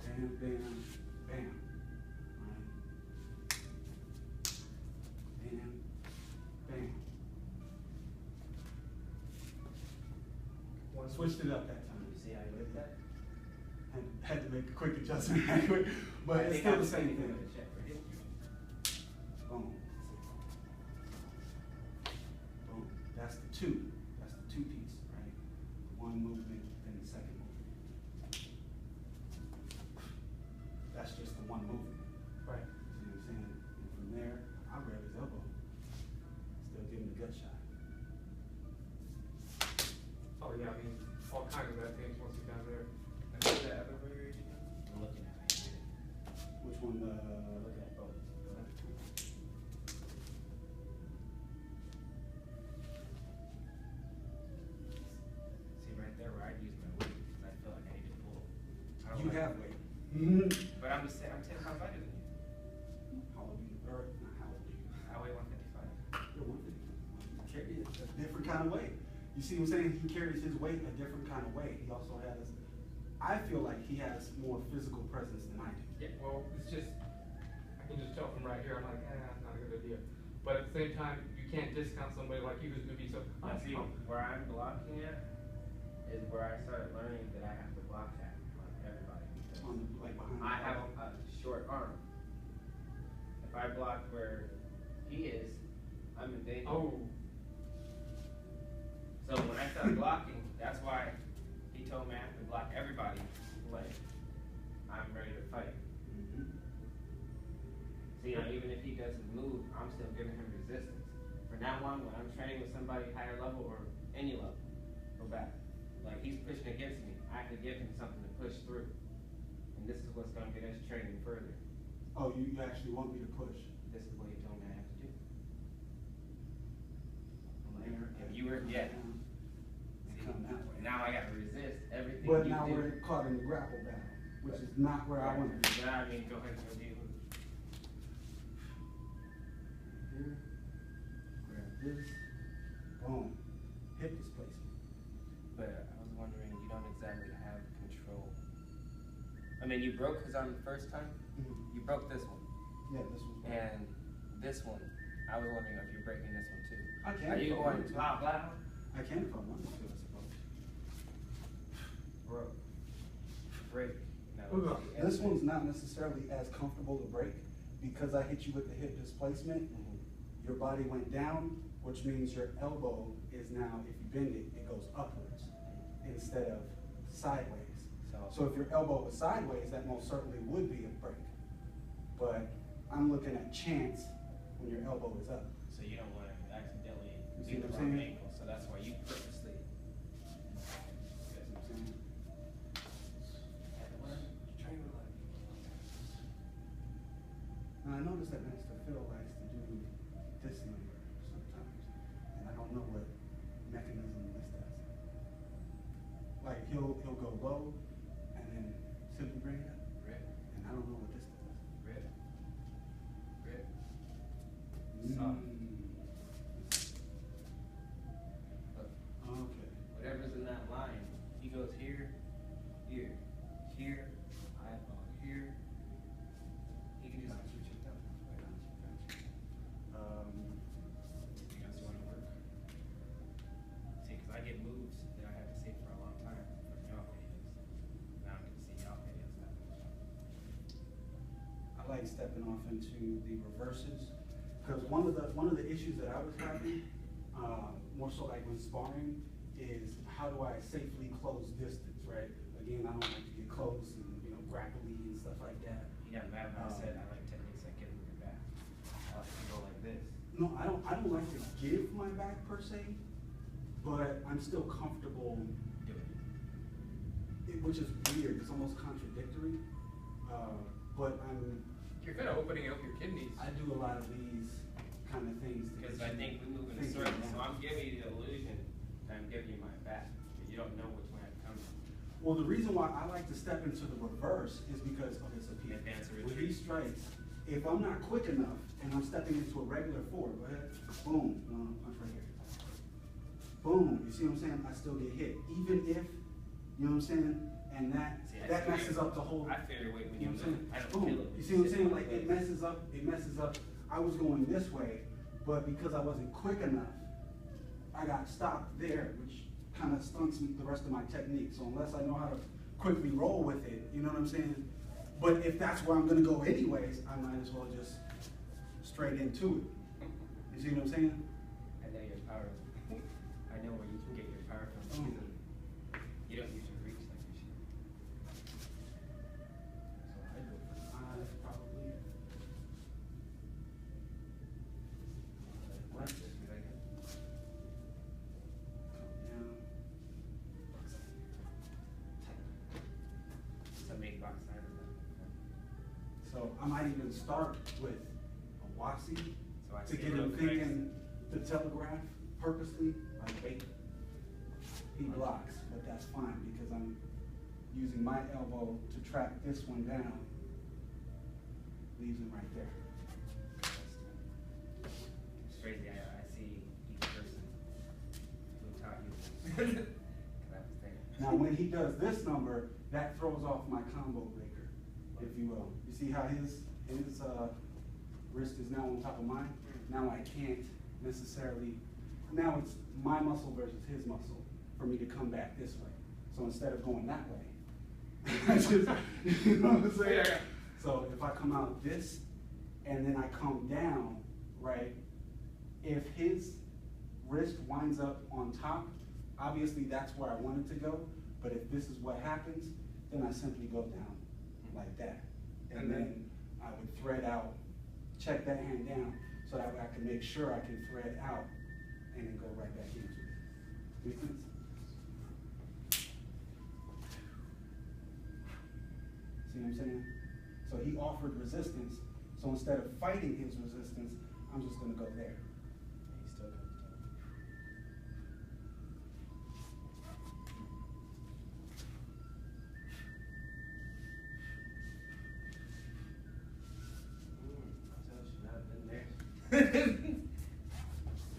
Bam, bam, bam. Right. Bam, bam. Switched it up that time. You see how you did that? And had to make a quick adjustment, but it's still the same thing. Boom. Boom. That's the two. That's the 2 piece, right? One movement, then the second movement. That's just the one movement. Right. See what I'm saying? And from there, I grab his elbow. Still give him the gut shot. Oh yeah, I mean, all kinds of bad things once you're down there. And what's that other variation? I'm looking at it. Which one? I'm looking at both. See right there where I use my weight, because I feel like I need to pull. I don't You like- have weight. But I'm just saying, I'm 10 pounds lighter than you. How old are you? Or not how old are you? I weigh 155. You're 150. You carry it a different kind of weight. You see what I'm saying? He carries his weight a different kind of way. He also has, I feel like he has more physical presence than I do. Yeah, well, it's just, I can just tell from right here, I'm like, not a good idea. But at the same time, you can't discount somebody like you who's gonna be so, Now see, where I'm blocking at is where I started learning that I have to block at on everybody. Because On the, like behind I the have ball. a short arm. If I block where he is, I'm in danger. oh, So when I started blocking, that's why he told me I have to block everybody. Like, I'm ready to fight. Mhm. So, you know, even if he doesn't move, I'm still giving him resistance. From now on, when I'm training with somebody higher level or any level, go back. Like, he's pushing against me, I have to give him something to push through. And this is what's gonna get us training further. Oh, you actually want me to push? This is what he told me I have to do. I'm like, if you were, yeah. Come that way. Now I gotta resist everything But you now do. we're caught in the grapple battle. which is not where I want to be. Yeah, I mean, go ahead and go deep. Here, grab this, boom, hip displacement. But I was wondering, you don't exactly have control. I mean, you broke his arm the first time. Mhm. You broke this one, Yeah, this was one. and this one. I was wondering if you're breaking this one too. I can. Are you if I going wanted to. blah blah? I can if I wanted to, I suppose. Bro, break. No. Ugh. This one's not necessarily as comfortable to break because I hit you with the hip displacement. Your body went down, which means your elbow is now, if you bend it, it goes upwards instead of sideways. So if your elbow was sideways, that most certainly would be a break. But I'm looking at chance when your elbow is up. So you don't want to accidentally You see do the what I'm wrong saying? ankle, so that's why you purposely. That's what I'm saying. Now, I noticed that Mr. Phil likes to do this number sometimes, and I don't know what mechanism this does. Like he'll go low and then simply bring it up, Rip, and I don't know what this does. rip, rip. Mm. Soft. Look, Okay. whatever's in that line, he goes here, here, here, eyeball here. He can just switch it up. You guys want to work? See, because I get moves that I have to save for a long time from y'all videos. Now I get to see y'all videos that much. I like stepping off into the reverses because one of the issues that I was having, more so like when sparring, is how do I safely close distance, right? Again, I don't like to get close and grapply and stuff like that. You got mad when I said I like techniques that get in your back. I like to go like this. No, I don't like to give my back per se, but I'm still comfortable, Doing it. which is weird. It's almost contradictory, but You're kind of opening up your kidneys. I do a lot of these kind of things. to Because get I you think we move in a thinking circle, so now. I'm giving you the illusion that I'm giving you my back, but you don't know which way I'm coming. Well, the reason why I like to step into the reverse is because, okay, so Pete, Advance or with retreat. these strikes, if I'm not quick enough and I'm stepping into a regular forward, go ahead, boom, no, punch right here. Boom, you see what I'm saying? I still get hit, even if, you know what I'm saying? And that See, I that feel messes your- up the whole. I feel your weight when You you know what I'm move. saying? I don't Boom. feel it. You see what I'm saying? Sit Like like it this. messes up. I was going this way, but because I wasn't quick enough, I got stopped there, which kind of stunts the rest of my technique. So unless I know how to quickly roll with it, you know what I'm saying? But if that's where I'm gonna go anyways, I might as well just straight into it. You see what I'm saying? I know your power. I know where you can get your power from. Oh. You don't use your reach like you should. So I go for 5 probably. Watch this, be like that. Come down. Some big box side of that. So I might even start with a Wasi So I to see get a him little thinking to telegraph purposely, like bait. He blocks, but that's fine because I'm using my elbow to track this one down. Leaves him right there. It's crazy. I see each person who taught you. 'Cause I was there. Now, when he does this number, that throws off my combo breaker, if you will. You see how his wrist is now on top of mine? Now I can't necessarily, now it's my muscle versus his muscle for me to come back this way. So instead of going that way, I just, you know what I'm saying? Yeah. So if I come out this and then I come down, right? If his wrist winds up on top, obviously that's where I want it to go. But if this is what happens, then I simply go down like that. And then I would thread out, check that hand down, so that way I can make sure I can thread out and then go right back into it. Make sense? See what I'm saying? So he offered resistance, so instead of fighting his resistance, I'm just gonna go there. He still comes down. Did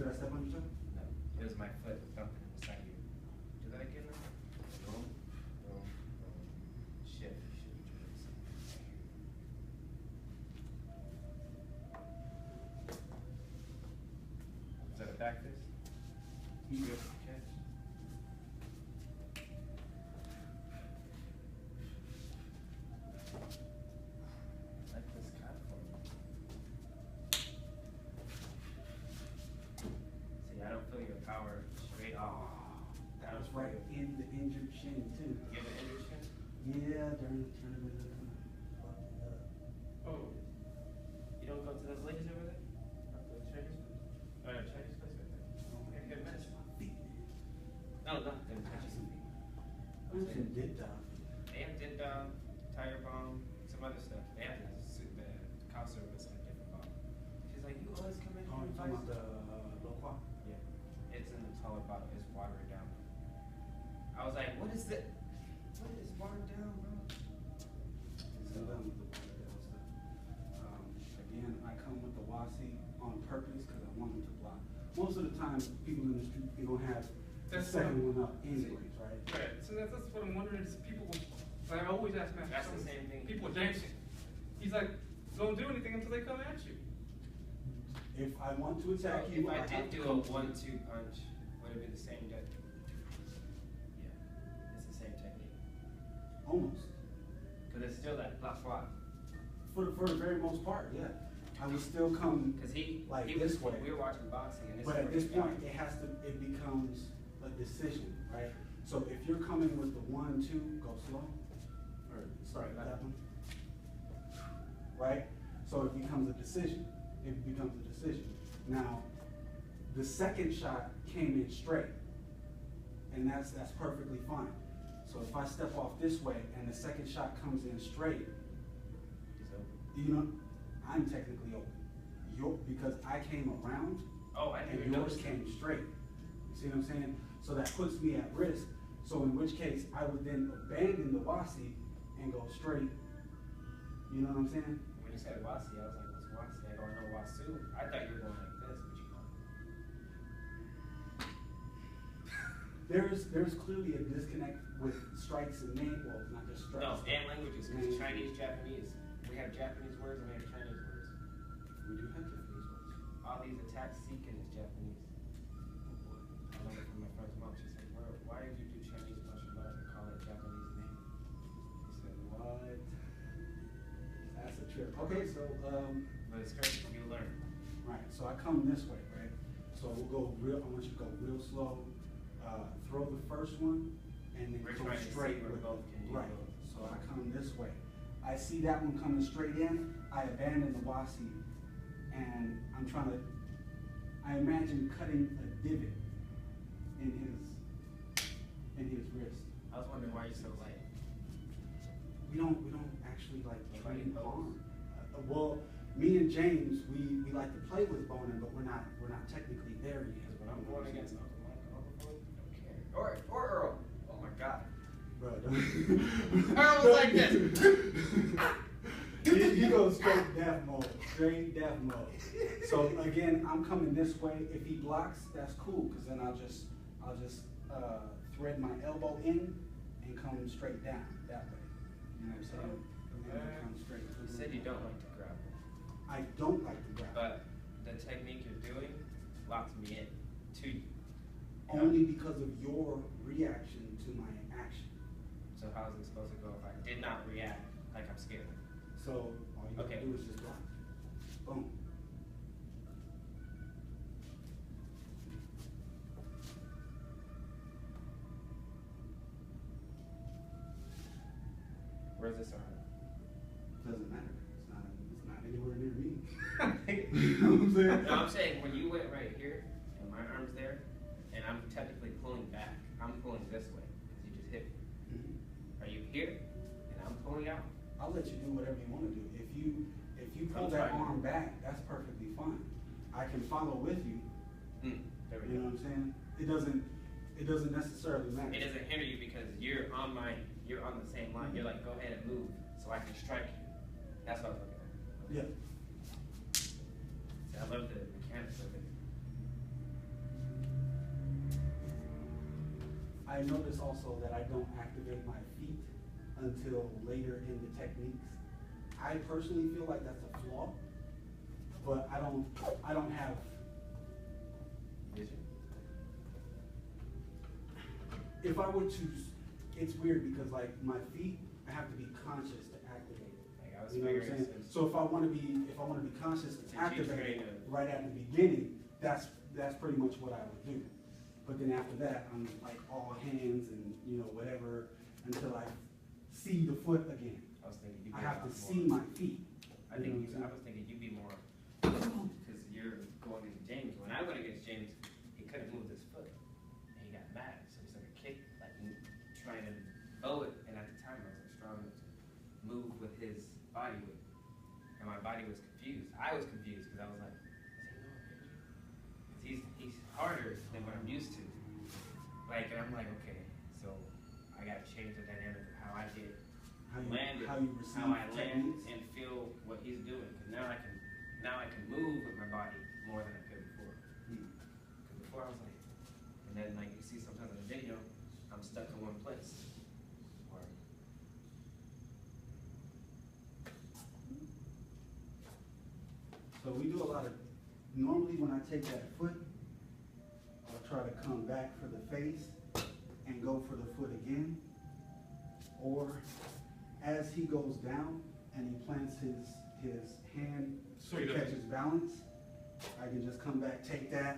I step on your toe? No, it was my foot thumping inside you. Do that again now? Boom, boom, boom. Shift, shift, shift. Is that a back fist? You able to catch? Like this cut for me. See, I don't feel your power straight off. That was right in the injured shin too. You have an injured shin? Yeah, during the tournament, I kind of fucked it up. Oh. You don't go to those ladies over there? Up the Chinese place? Chinese place right there. Oh, Good match. touch my feet, man. No, no, them touch some feet. I'm saying did that. They have did tire bomb, some other stuff. They have the cow service on a different bomb. She's like, you always come in Oh, here you're and talking about the low quad? Yeah. It's in the taller bottle. It's watered down. I was like, what is it? What is watered down, bro? So done with the water down stuff. Again, I come with the wasi on purpose because I want them to block. Most of the time, people in the street, they gonna have the That's second what- one up anyways, right? Right, so that's what I'm wondering is people, like I always ask Master That's the Jones, same thing. people dancing. He's like, don't do anything until they come at you. If I want to So attack if you, I have did to do a come to you. 1-2 punch, would it be the same deck? Yeah, it's the same technique. Almost. Because it's still that block block. For the very most part, yeah. I would still come, Because he this was, way. we were watching boxing and this but is at where this he got point, me. it becomes a decision, right? So if you're coming with the 1-2, go slow, or sorry, that one, right? So it becomes a decision. It becomes a decision. Now, the second shot came in straight, and that's perfectly fine. So if I step off this way and the second shot comes in straight, So, you know, I'm technically open. Because I came around oh, I didn't and even yours notice came that. straight. You see what I'm saying? So that puts me at risk. So in which case, I would then abandon the wasi and go straight. You know what I'm saying? When you said Wasi, I was like, what's Wasi? I go, I know Wasu. I thought you were going like this, but you know. There's clearly a disconnect with strikes and name, well, not just strikes. No, and languages, because Mm. Chinese, Japanese. We have Japanese words and we have Chinese words. We do have Japanese words. All these attacks seeking is Japanese. I learned it from my friend's mom. She said, why did you do Chinese martial arts and call it Japanese name? He said, What? That's a trip. Okay, so, but it's crazy, you learn. right, so I come this way, right? So we'll go I want you to go real slow, throw the first one, and then We're come trying to see straight where with both it. can do Right, both. so I come this way. I see that one coming straight in, I abandon the wasi, and I imagine cutting a divot in his wrist. I was wondering why you're so light. We don't actually like Nobody train knows. harm. Well, me and James, we like to play with boning, but we're not technically there yet. Because when I'm going against Uncle Mike and Uncle Floyd, I don't care. Or Earl. Oh my God. Bro, Earl was like this. he goes straight death mode. Straight death mode. So again, I'm coming this way. If he blocks, that's cool, because then I'll just thread my elbow in and come straight down that way. You know what I'm saying? And then I come straight You through. said you don't like to grapple. I don't like to grab. But the technique you're doing locks me in to you. Only because of your reaction to my action. So how is it supposed to go if I did not react like I'm scared? So all you Okay. gotta do is just block. Boom. Where's this arm? Doesn't matter. It's not anywhere near me. You know what I'm saying? No, I'm saying when you went right here and my arm's there, and I'm technically pulling back, I'm pulling this way because you just hit me. Mhm. Are you here and I'm pulling out? I'll let you do whatever you want to do. If you pull I'm that trying to- arm back, that's perfectly fine. I can follow with you. There we You know go. what I'm saying? It doesn't necessarily matter. It doesn't hinder you because you're on the same line. You're like, go ahead and move so I can strike you. That's what I was looking at. Yeah. See, I love the mechanics of it. I notice also that I don't activate my feet until later in the techniques. I personally feel like that's a flaw, but I don't have, Vision? if I were to, it's weird because like my feet, I have to be conscious to activate it. Like, I was You know what I'm figuring saying? since- So if I wanna be conscious to Since you activate train it a- right at the beginning, that's pretty much what I would do. But then after that, I'm like all hands and, you know, whatever, until I see the foot again. I was thinking you'd be I have a to lot see more. my feet. I was thinking you'd be more, because you're going against James. When I went against James, he couldn't move his foot. And he got mad, so he's like a kick, like trying to bow it. And at the time, I wasn't strong enough to move with his body weight. And my body was confused. I was confused because I was like, is he no he's harder than what I'm used to. Like, and I'm like, okay, so I gotta change the dynamic of how I get landed, how you receive how I land techniques. and feel what he's doing. Because now I can move with my body more than I could before. Because before I was like, and then like you see sometimes in the video, I'm stuck in one place. Or So we do a lot of, normally when I take that foot, I'll try to come back for the face and go for the foot again. Or as he goes down and he plants his hand So to he catch doesn't- his balance, I can just come back, take that,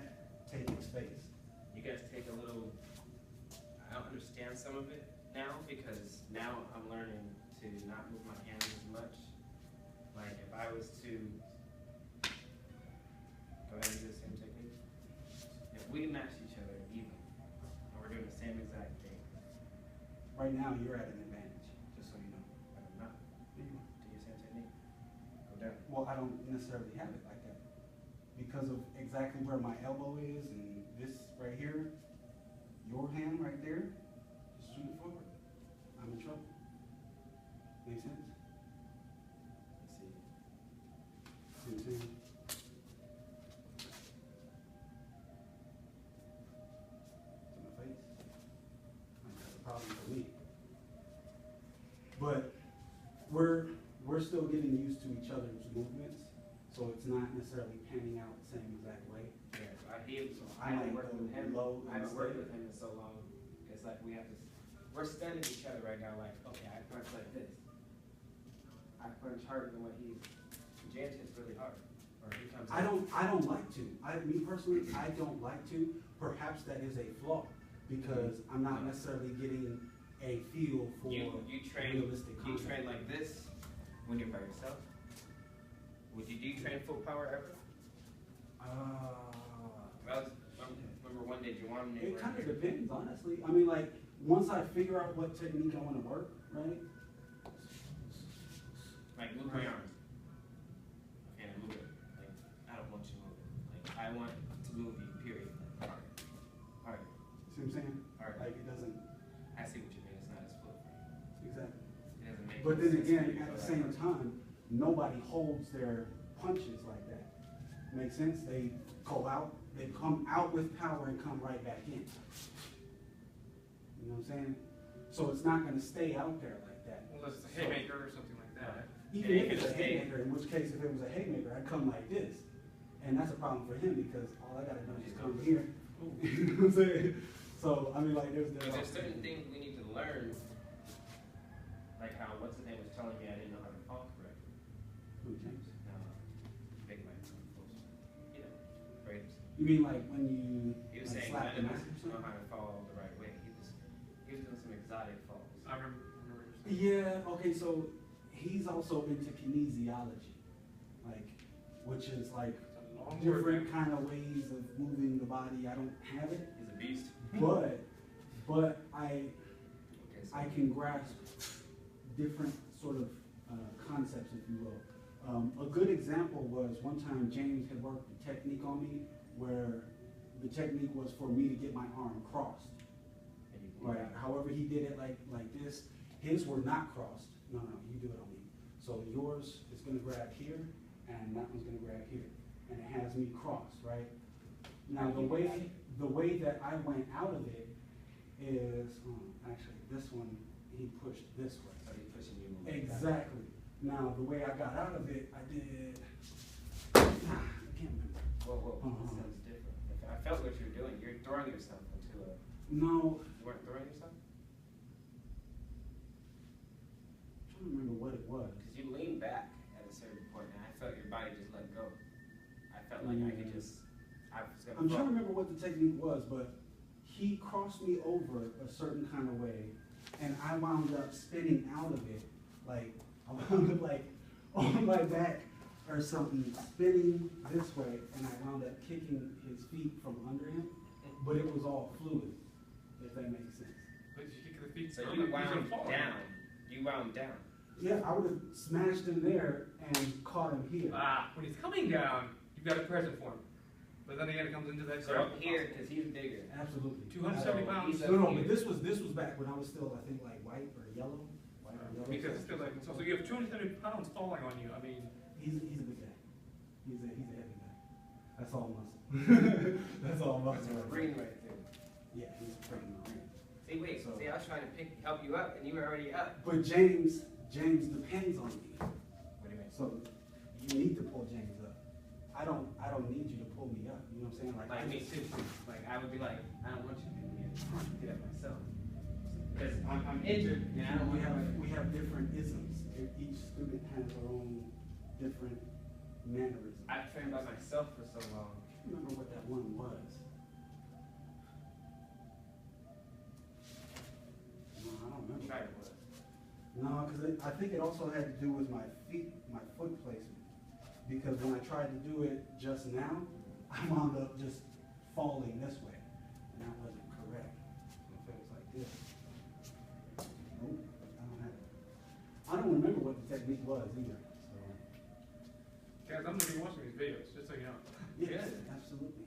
take his face. you guys take a little, I don't understand some of it now because now I'm learning to not move my hands as much. Like if I was to go ahead and do the same technique, if we match each other even, and we're doing the same exact thing, Right now, you're at an advantage, just so you know. but I'm not, do your same technique, go down. Well, I don't necessarily have it like that. Because of exactly where my elbow is and this right here, your hand right there, just shoot it forward. I'm in trouble. Make sense? Let's see. See what I'm saying? To my face. That's a problem for me. But we're still getting used to each other's movements, so it's not necessarily panning out the same exact way. Yeah, I I haven't might worked go with him, low I haven't worked instead. with him in so long, it's like we have to, we're studying each other right now, like, okay, I punch like this. I punch harder than what James hits really hard, or he comes I in. don't like to. Me personally, I don't like to. Perhaps that is a flaw because I'm not necessarily getting a feel for You train, realistic you combat. train like this when you're by yourself? Do you train full power ever? Remember one day, Juwan and It kind of depends, honestly. I mean, like, once I figure out what technique I want to work, right? Like, move my arm. Okay, move it. Like, I don't want you to move it. Like, I want to move you, period. Like, hard. Hard. See what I'm saying? Hard. Like, it doesn't, I see what you mean. It's not as full for you. exactly. It doesn't make But then sense again, for you to at go the that same hard. time, nobody holds their punches like that. Make sense? They go out, they come out with power and come right back in. You know what I'm saying? So it's not gonna stay out there like that. Unless it's a haymaker or something like that. Even Yeah, if you it's could a stay- haymaker, in which case if it was a haymaker, I'd come like this. And that's a problem for him because all I gotta do is just come here. You know what I'm saying? So, I mean, like, there's But there's certain things we need to learn. Like how, what's his name was telling me I didn't know how to fall correctly. Who, James? Big man, you know, Braves. You mean like when you He was like, saying slap the none of us knife or know something? how to fall the right way. He was doing some exotic falls. I remember you saying. Yeah, okay, so he's also into kinesiology, like, which is like It's a long word, different man. kind of ways of moving the body. I don't have it, He's a beast. but I Okay, so can grasp different sort of concepts, if you will. A good example was one time James had worked a technique on me where the technique was for me to get my arm crossed. and you Right. However he did it like this, his were not crossed. No, you do it on me. So yours is gonna grab here, and that one's gonna grab here. and it has me crossed, right? Now the way that I went out of it is, actually this one, he pushed this way. So he's pushing you. moving Exactly. Now the way I got out of it, I did, I can't remember. Whoa, whoa, this sounds different. I felt what you're doing. You're throwing yourself into a. No, You weren't throwing yourself? I'm trying to remember what it was. Because you leaned back at a certain point, and I felt your body just let go. I felt like I could just. I was gonna. I'm trying to remember what the technique was, but he crossed me over a certain kind of way, and I wound up spinning out of it, like I wound up like on my back or something, spinning this way, and I wound up kicking his feet from under him, but it was all fluid, if that makes sense. But you kick the feet. So you wound down. You wound down. Yeah, I would have smashed him there and caught him here. When he's coming down, you've got a present for him. But then again, it comes into that. So up here, because he's bigger. Absolutely. 270 pounds. No, but this was back when I was still, I think, like white or yellow. Because it's still like, so you have 270 pounds falling on you. I mean, he's a big guy. He's a heavy guy. That's all muscle. That's all That's muscle. a green right there. Yeah, he's freaking green. See, wait. So- See, I was trying to help you up, and you were already up. But James depends on me. What do you mean? So you need to pull James up. I don't need you to pull me up. You know what I'm saying? Like me too. Like I would be like, I don't want you to do me. I do that myself. Because I'm injured, and I don't want to. we have different isms. Each student has their own different mannerisms. I've trained by myself for so long. I don't remember what that one was. No, I don't remember. Try it was. No, because I think it also had to do with my foot placement. Because when I tried to do it just now, I wound up just falling this way, and that wasn't correct. If it was like this. Nope, I don't have it. I don't remember what the technique was either, so. guys, I'm gonna be watching these videos, just so you know. Yes, absolutely.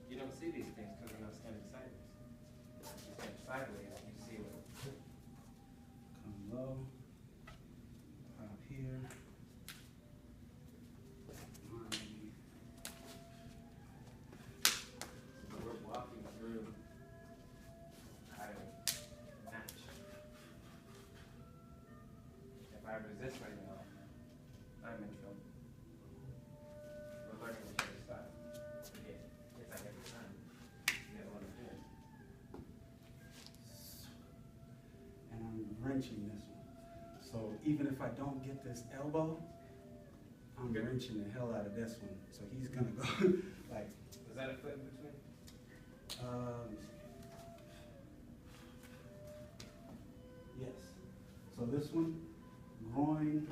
You don't see these things because you're not standing sideways. If you stand sideways, you see what. Come low, up here. So we're walking through how to match. If I resist right now, I'm in trouble. We're learning each other's style. It's like every time. You gotta learn it. And I'm wrenching this one. So even if I don't get this elbow, I'm Okay. wrenching the hell out of this one. So he's gonna go like, Was that a foot in between? let me see. Yes. So this one, groin,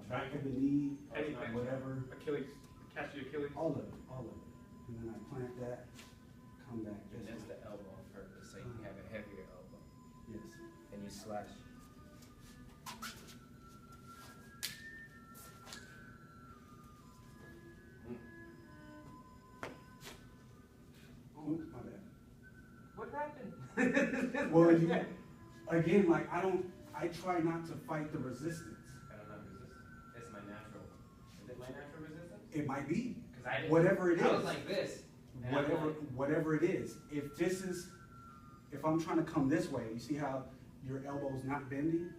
back of the knee, Anything. whatever, Achilles, catch the Achilles. all of it. And then I plant that, come back And this that's way. the elbow on purpose, so you can have a heavier elbow. Yes. And you slash. Ooh, my bad. What happened? Well, again, like I try not to fight the resistance. I don't have resistance. It's my natural. Is it my natural resistance? It might be. Because I didn't. Whatever it I was is. like this. and I'm like, Whatever it is. If I'm trying to come this way, you see how your elbow's not bending?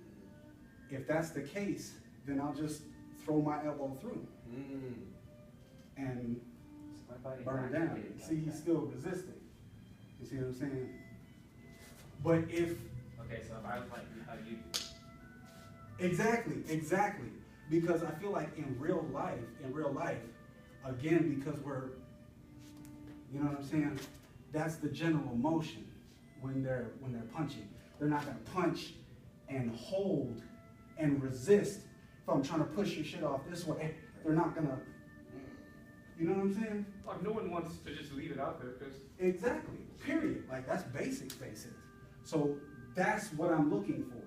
If that's the case, then I'll just throw my elbow through and so my body burn it down. activated like See, he's that. still resisting. You see what I'm saying? But if Okay, so if I was like how you. Exactly. Because I feel like in real life, again, because we're, you know what I'm saying? That's the general motion when they're punching. They're not gonna punch and hold and resist. If I'm trying to push your shit off this way, they're not gonna, you know what I'm saying? Like, no one wants to just leave it out there, because Exactly, period. Like, that's basics. So that's what I'm looking for.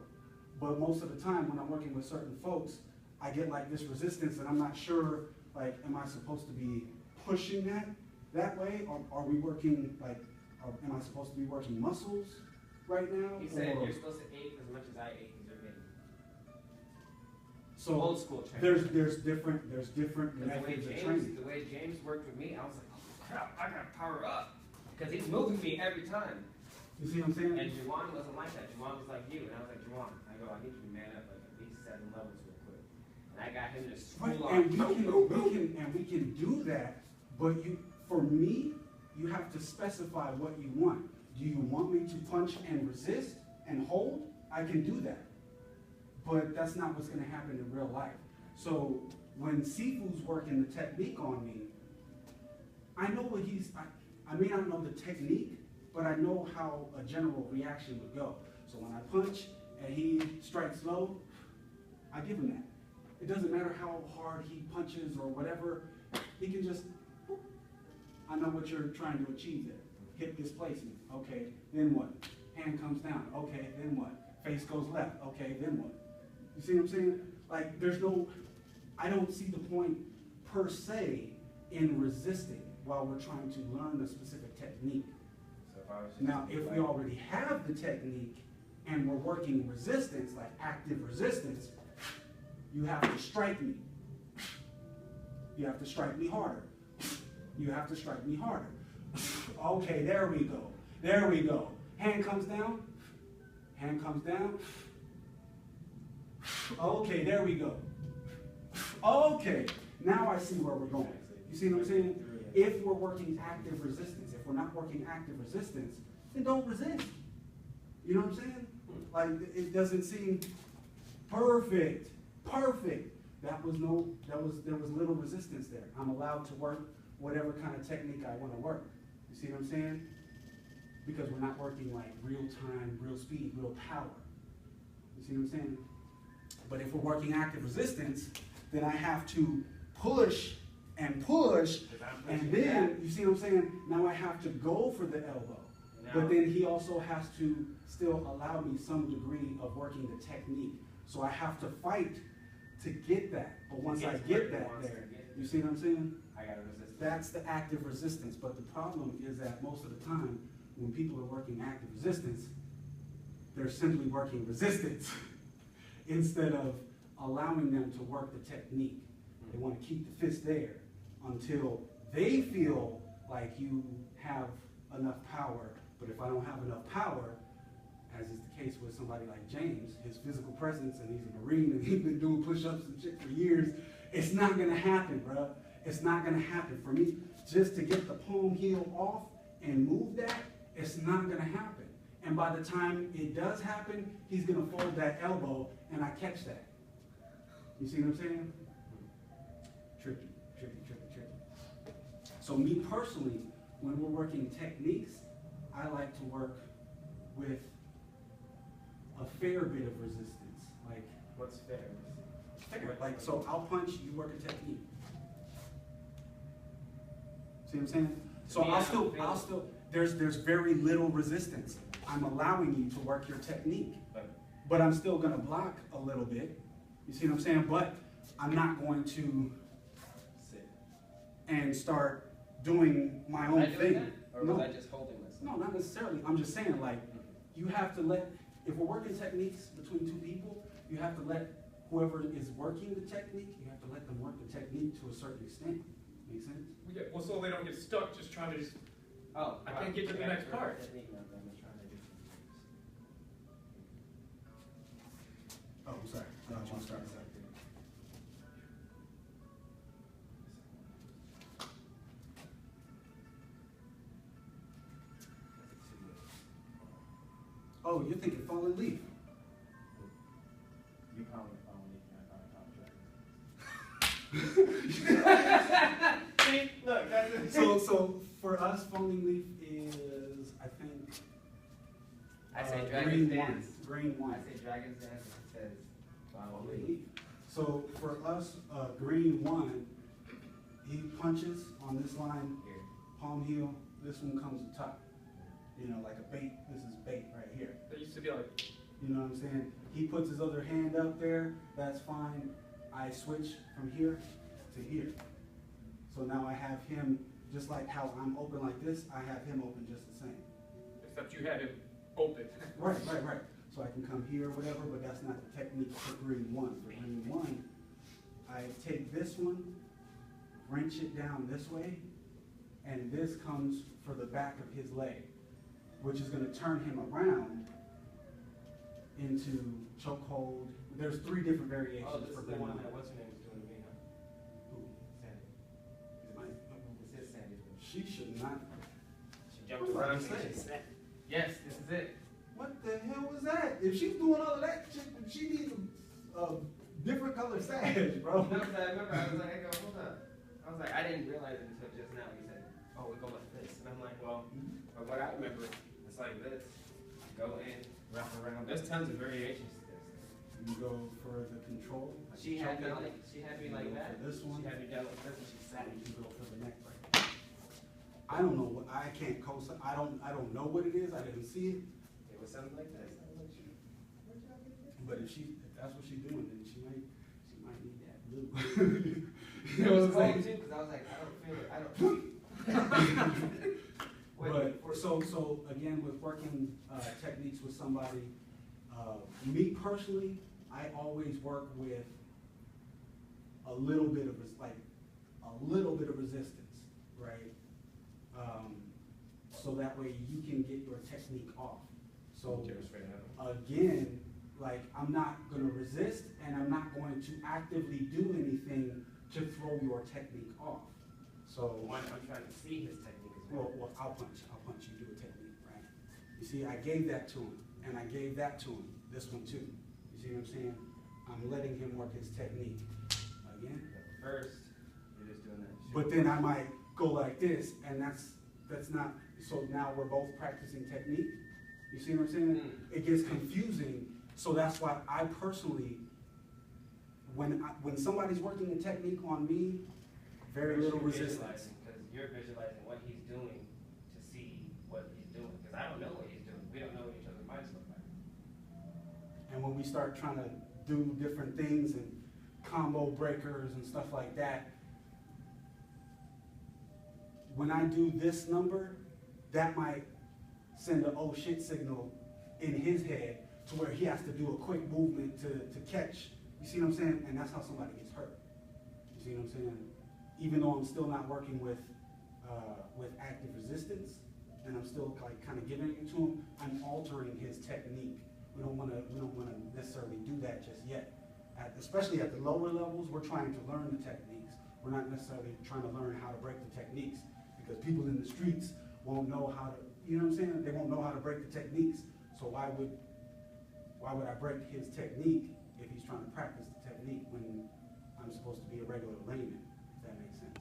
But most of the time when I'm working with certain folks, I get like this resistance and I'm not sure, like, am I supposed to be pushing that way? Or are we working, like, am I supposed to be working muscles right now? He said Or- you're supposed to ache as much as I ache as you're getting. So Old school training. there's different methods of training. The way James worked with me, I was like, oh crap, I gotta power up. Because he's moving me every time. You see what I'm saying? And Juwan wasn't like that. Juwan was like you. And I was like, Juwan, I need you to man up like at least 7 levels real quick. And I got him to Right, school and we can do that, but for me, you have to specify what you want. Do you want me to punch and resist and hold? I can do that. But that's not what's gonna happen in real life. So when Sifu's working the technique on me, I know what I may not know the technique, but I know how a general reaction would go. So when I punch and he strikes low, I give him that. It doesn't matter how hard he punches or whatever, he can just, whoop. I know what you're trying to achieve there. Hip displacement, okay, then what? Hand comes down, okay, then what? Face goes left, okay, then what? You see what I'm saying? Like, I don't see the point per se in resisting while we're trying to learn a specific technique. So if I was just Now, if we already have the technique and we're working resistance, like active resistance, you have to strike me. You have to strike me harder. You have to strike me harder. Okay, there we go. There we go. Hand comes down. Hand comes down. Okay, there we go. Okay, now I see where we're going. You see what I'm saying? If we're working active resistance, if we're not working active resistance, then don't resist. You know what I'm saying? Like, it doesn't seem perfect. Perfect. There was little resistance there. I'm allowed to work whatever kind of technique I want to work. You see what I'm saying? Because we're not working like real time, real speed, real power. You see what I'm saying? But if we're working active resistance, then I have to push and push, and then, you see what I'm saying? Now I have to go for the elbow. But then he also has to still allow me some degree of working the technique. So I have to fight to get that. But once I get that there, you see what I'm saying? I gotta resist. That's the active resistance. But the problem is that most of the time, when people are working active resistance, they're simply working resistance instead of allowing them to work the technique. They want to keep the fist there until they feel like you have enough power. But if I don't have enough power, as is the case with somebody like James, his physical presence, and he's a Marine and he's been doing push-ups and shit for years, it's not gonna happen, bro. It's not gonna happen. For me, just to get the palm heel off and move that, it's not gonna happen. And by the time it does happen, he's gonna fold that elbow and I catch that. You see what I'm saying? Tricky, tricky, tricky, tricky. So me personally, when we're working techniques, I like to work with a fair bit of resistance. Like, What's fair? like, so I'll punch, you work a technique. See what I'm saying? So I'll still, there's very little resistance. I'm allowing you to work your technique, but I'm still gonna block a little bit. You see what I'm saying? But I'm not going to Sit. and start doing my own thing. Or was I just holding myself? No, not necessarily. I'm just saying, like, you have to let, if we're working techniques between two people, you have to let whoever is working the technique, you have to let them work the technique to a certain extent. Make sense? Yeah, well, so they don't get stuck just trying to just. Oh, I can't get to the next part. Oh, I'm sorry. No, I want to start. Oh, you're thinking fallen leaf. You probably See, look, that's it. So for us, falling leaf is, I think, I say green Dragon's one. Dance. Green one. I say Dragon's Dance and it says Follow Fallen Leaf. leaf. So for us, green one, he punches on this line, Here. palm heel, this one comes to top. You know, like a bait, this is bait right here. That used to be like. You know what I'm saying? He puts his other hand up there, that's fine. I switch from here to here. So now I have him, just like how I'm open like this, I have him open just the same. Except you had him open. Right. So I can come here or whatever, but that's not the technique for green one. For green one, I take this one, wrench it down this way, and this comes for the back of his leg, which is gonna turn him around into chokehold. There's 3 different variations. Oh, this for is the one Glendale. that, what's her name is doing to me, huh? Who? Sandy. Mike? This is Sandy. She should not. She jumped I was around about to and she say. snapped. Yes, this is it. What the hell was that? If she's doing all of that shit, she needs a different color sash, bro. No, 'cause I remember I was like, hey, hold up. I was like, I didn't realize it until just now. You said, oh, we go like this. And I'm like, well, from what I remember, it's like this. Go in, wrap around. There's tons of variations to this. You go for the control. She had me choke like, she had me You like go that. for this one. She had me down like this and she sat me. You go for the neck break. I don't know what, I can't I don't know what it is. I didn't see it. It was something like this. I was like, But if that's what she's doing, then she might need that blue. it was cold too, because I was like, I don't feel it. I don't. But so again, with working techniques with somebody, me personally, I always work with a little bit of resistance, right? So that way you can get your technique off. So again, like I'm not gonna resist and I'm not going to actively do anything to throw your technique off. So I'm trying to see his technique as well. well, I'll punch you, do a technique, right? You see, I gave that to him, and I gave that to him, this one too. You see what I'm saying? I'm letting him work his technique. Again. First, you're just doing that. But then I might go like this, and that's not, so now we're both practicing technique. You see what I'm saying? It gets confusing, so that's why I personally, when somebody's working a technique on me, very little resistance. Because you're visualizing what he's doing to see what he's doing. Because I don't know what he's doing. We don't know what each other's minds look like. And when we start trying to do different things and combo breakers and stuff like that, when I do this number, that might send an oh shit signal in his head to where he has to do a quick movement to catch. You see what I'm saying? And that's how somebody gets hurt. You see what I'm saying? Even though I'm still not working with active resistance, and I'm still like kind of giving it to him, I'm altering his technique. We don't want to necessarily do that just yet. Especially at the lower levels, we're trying to learn the techniques. We're not necessarily trying to learn how to break the techniques, because people in the streets won't know how to. You know what I'm saying? They won't know how to break the techniques. So why would I break his technique if he's trying to practice?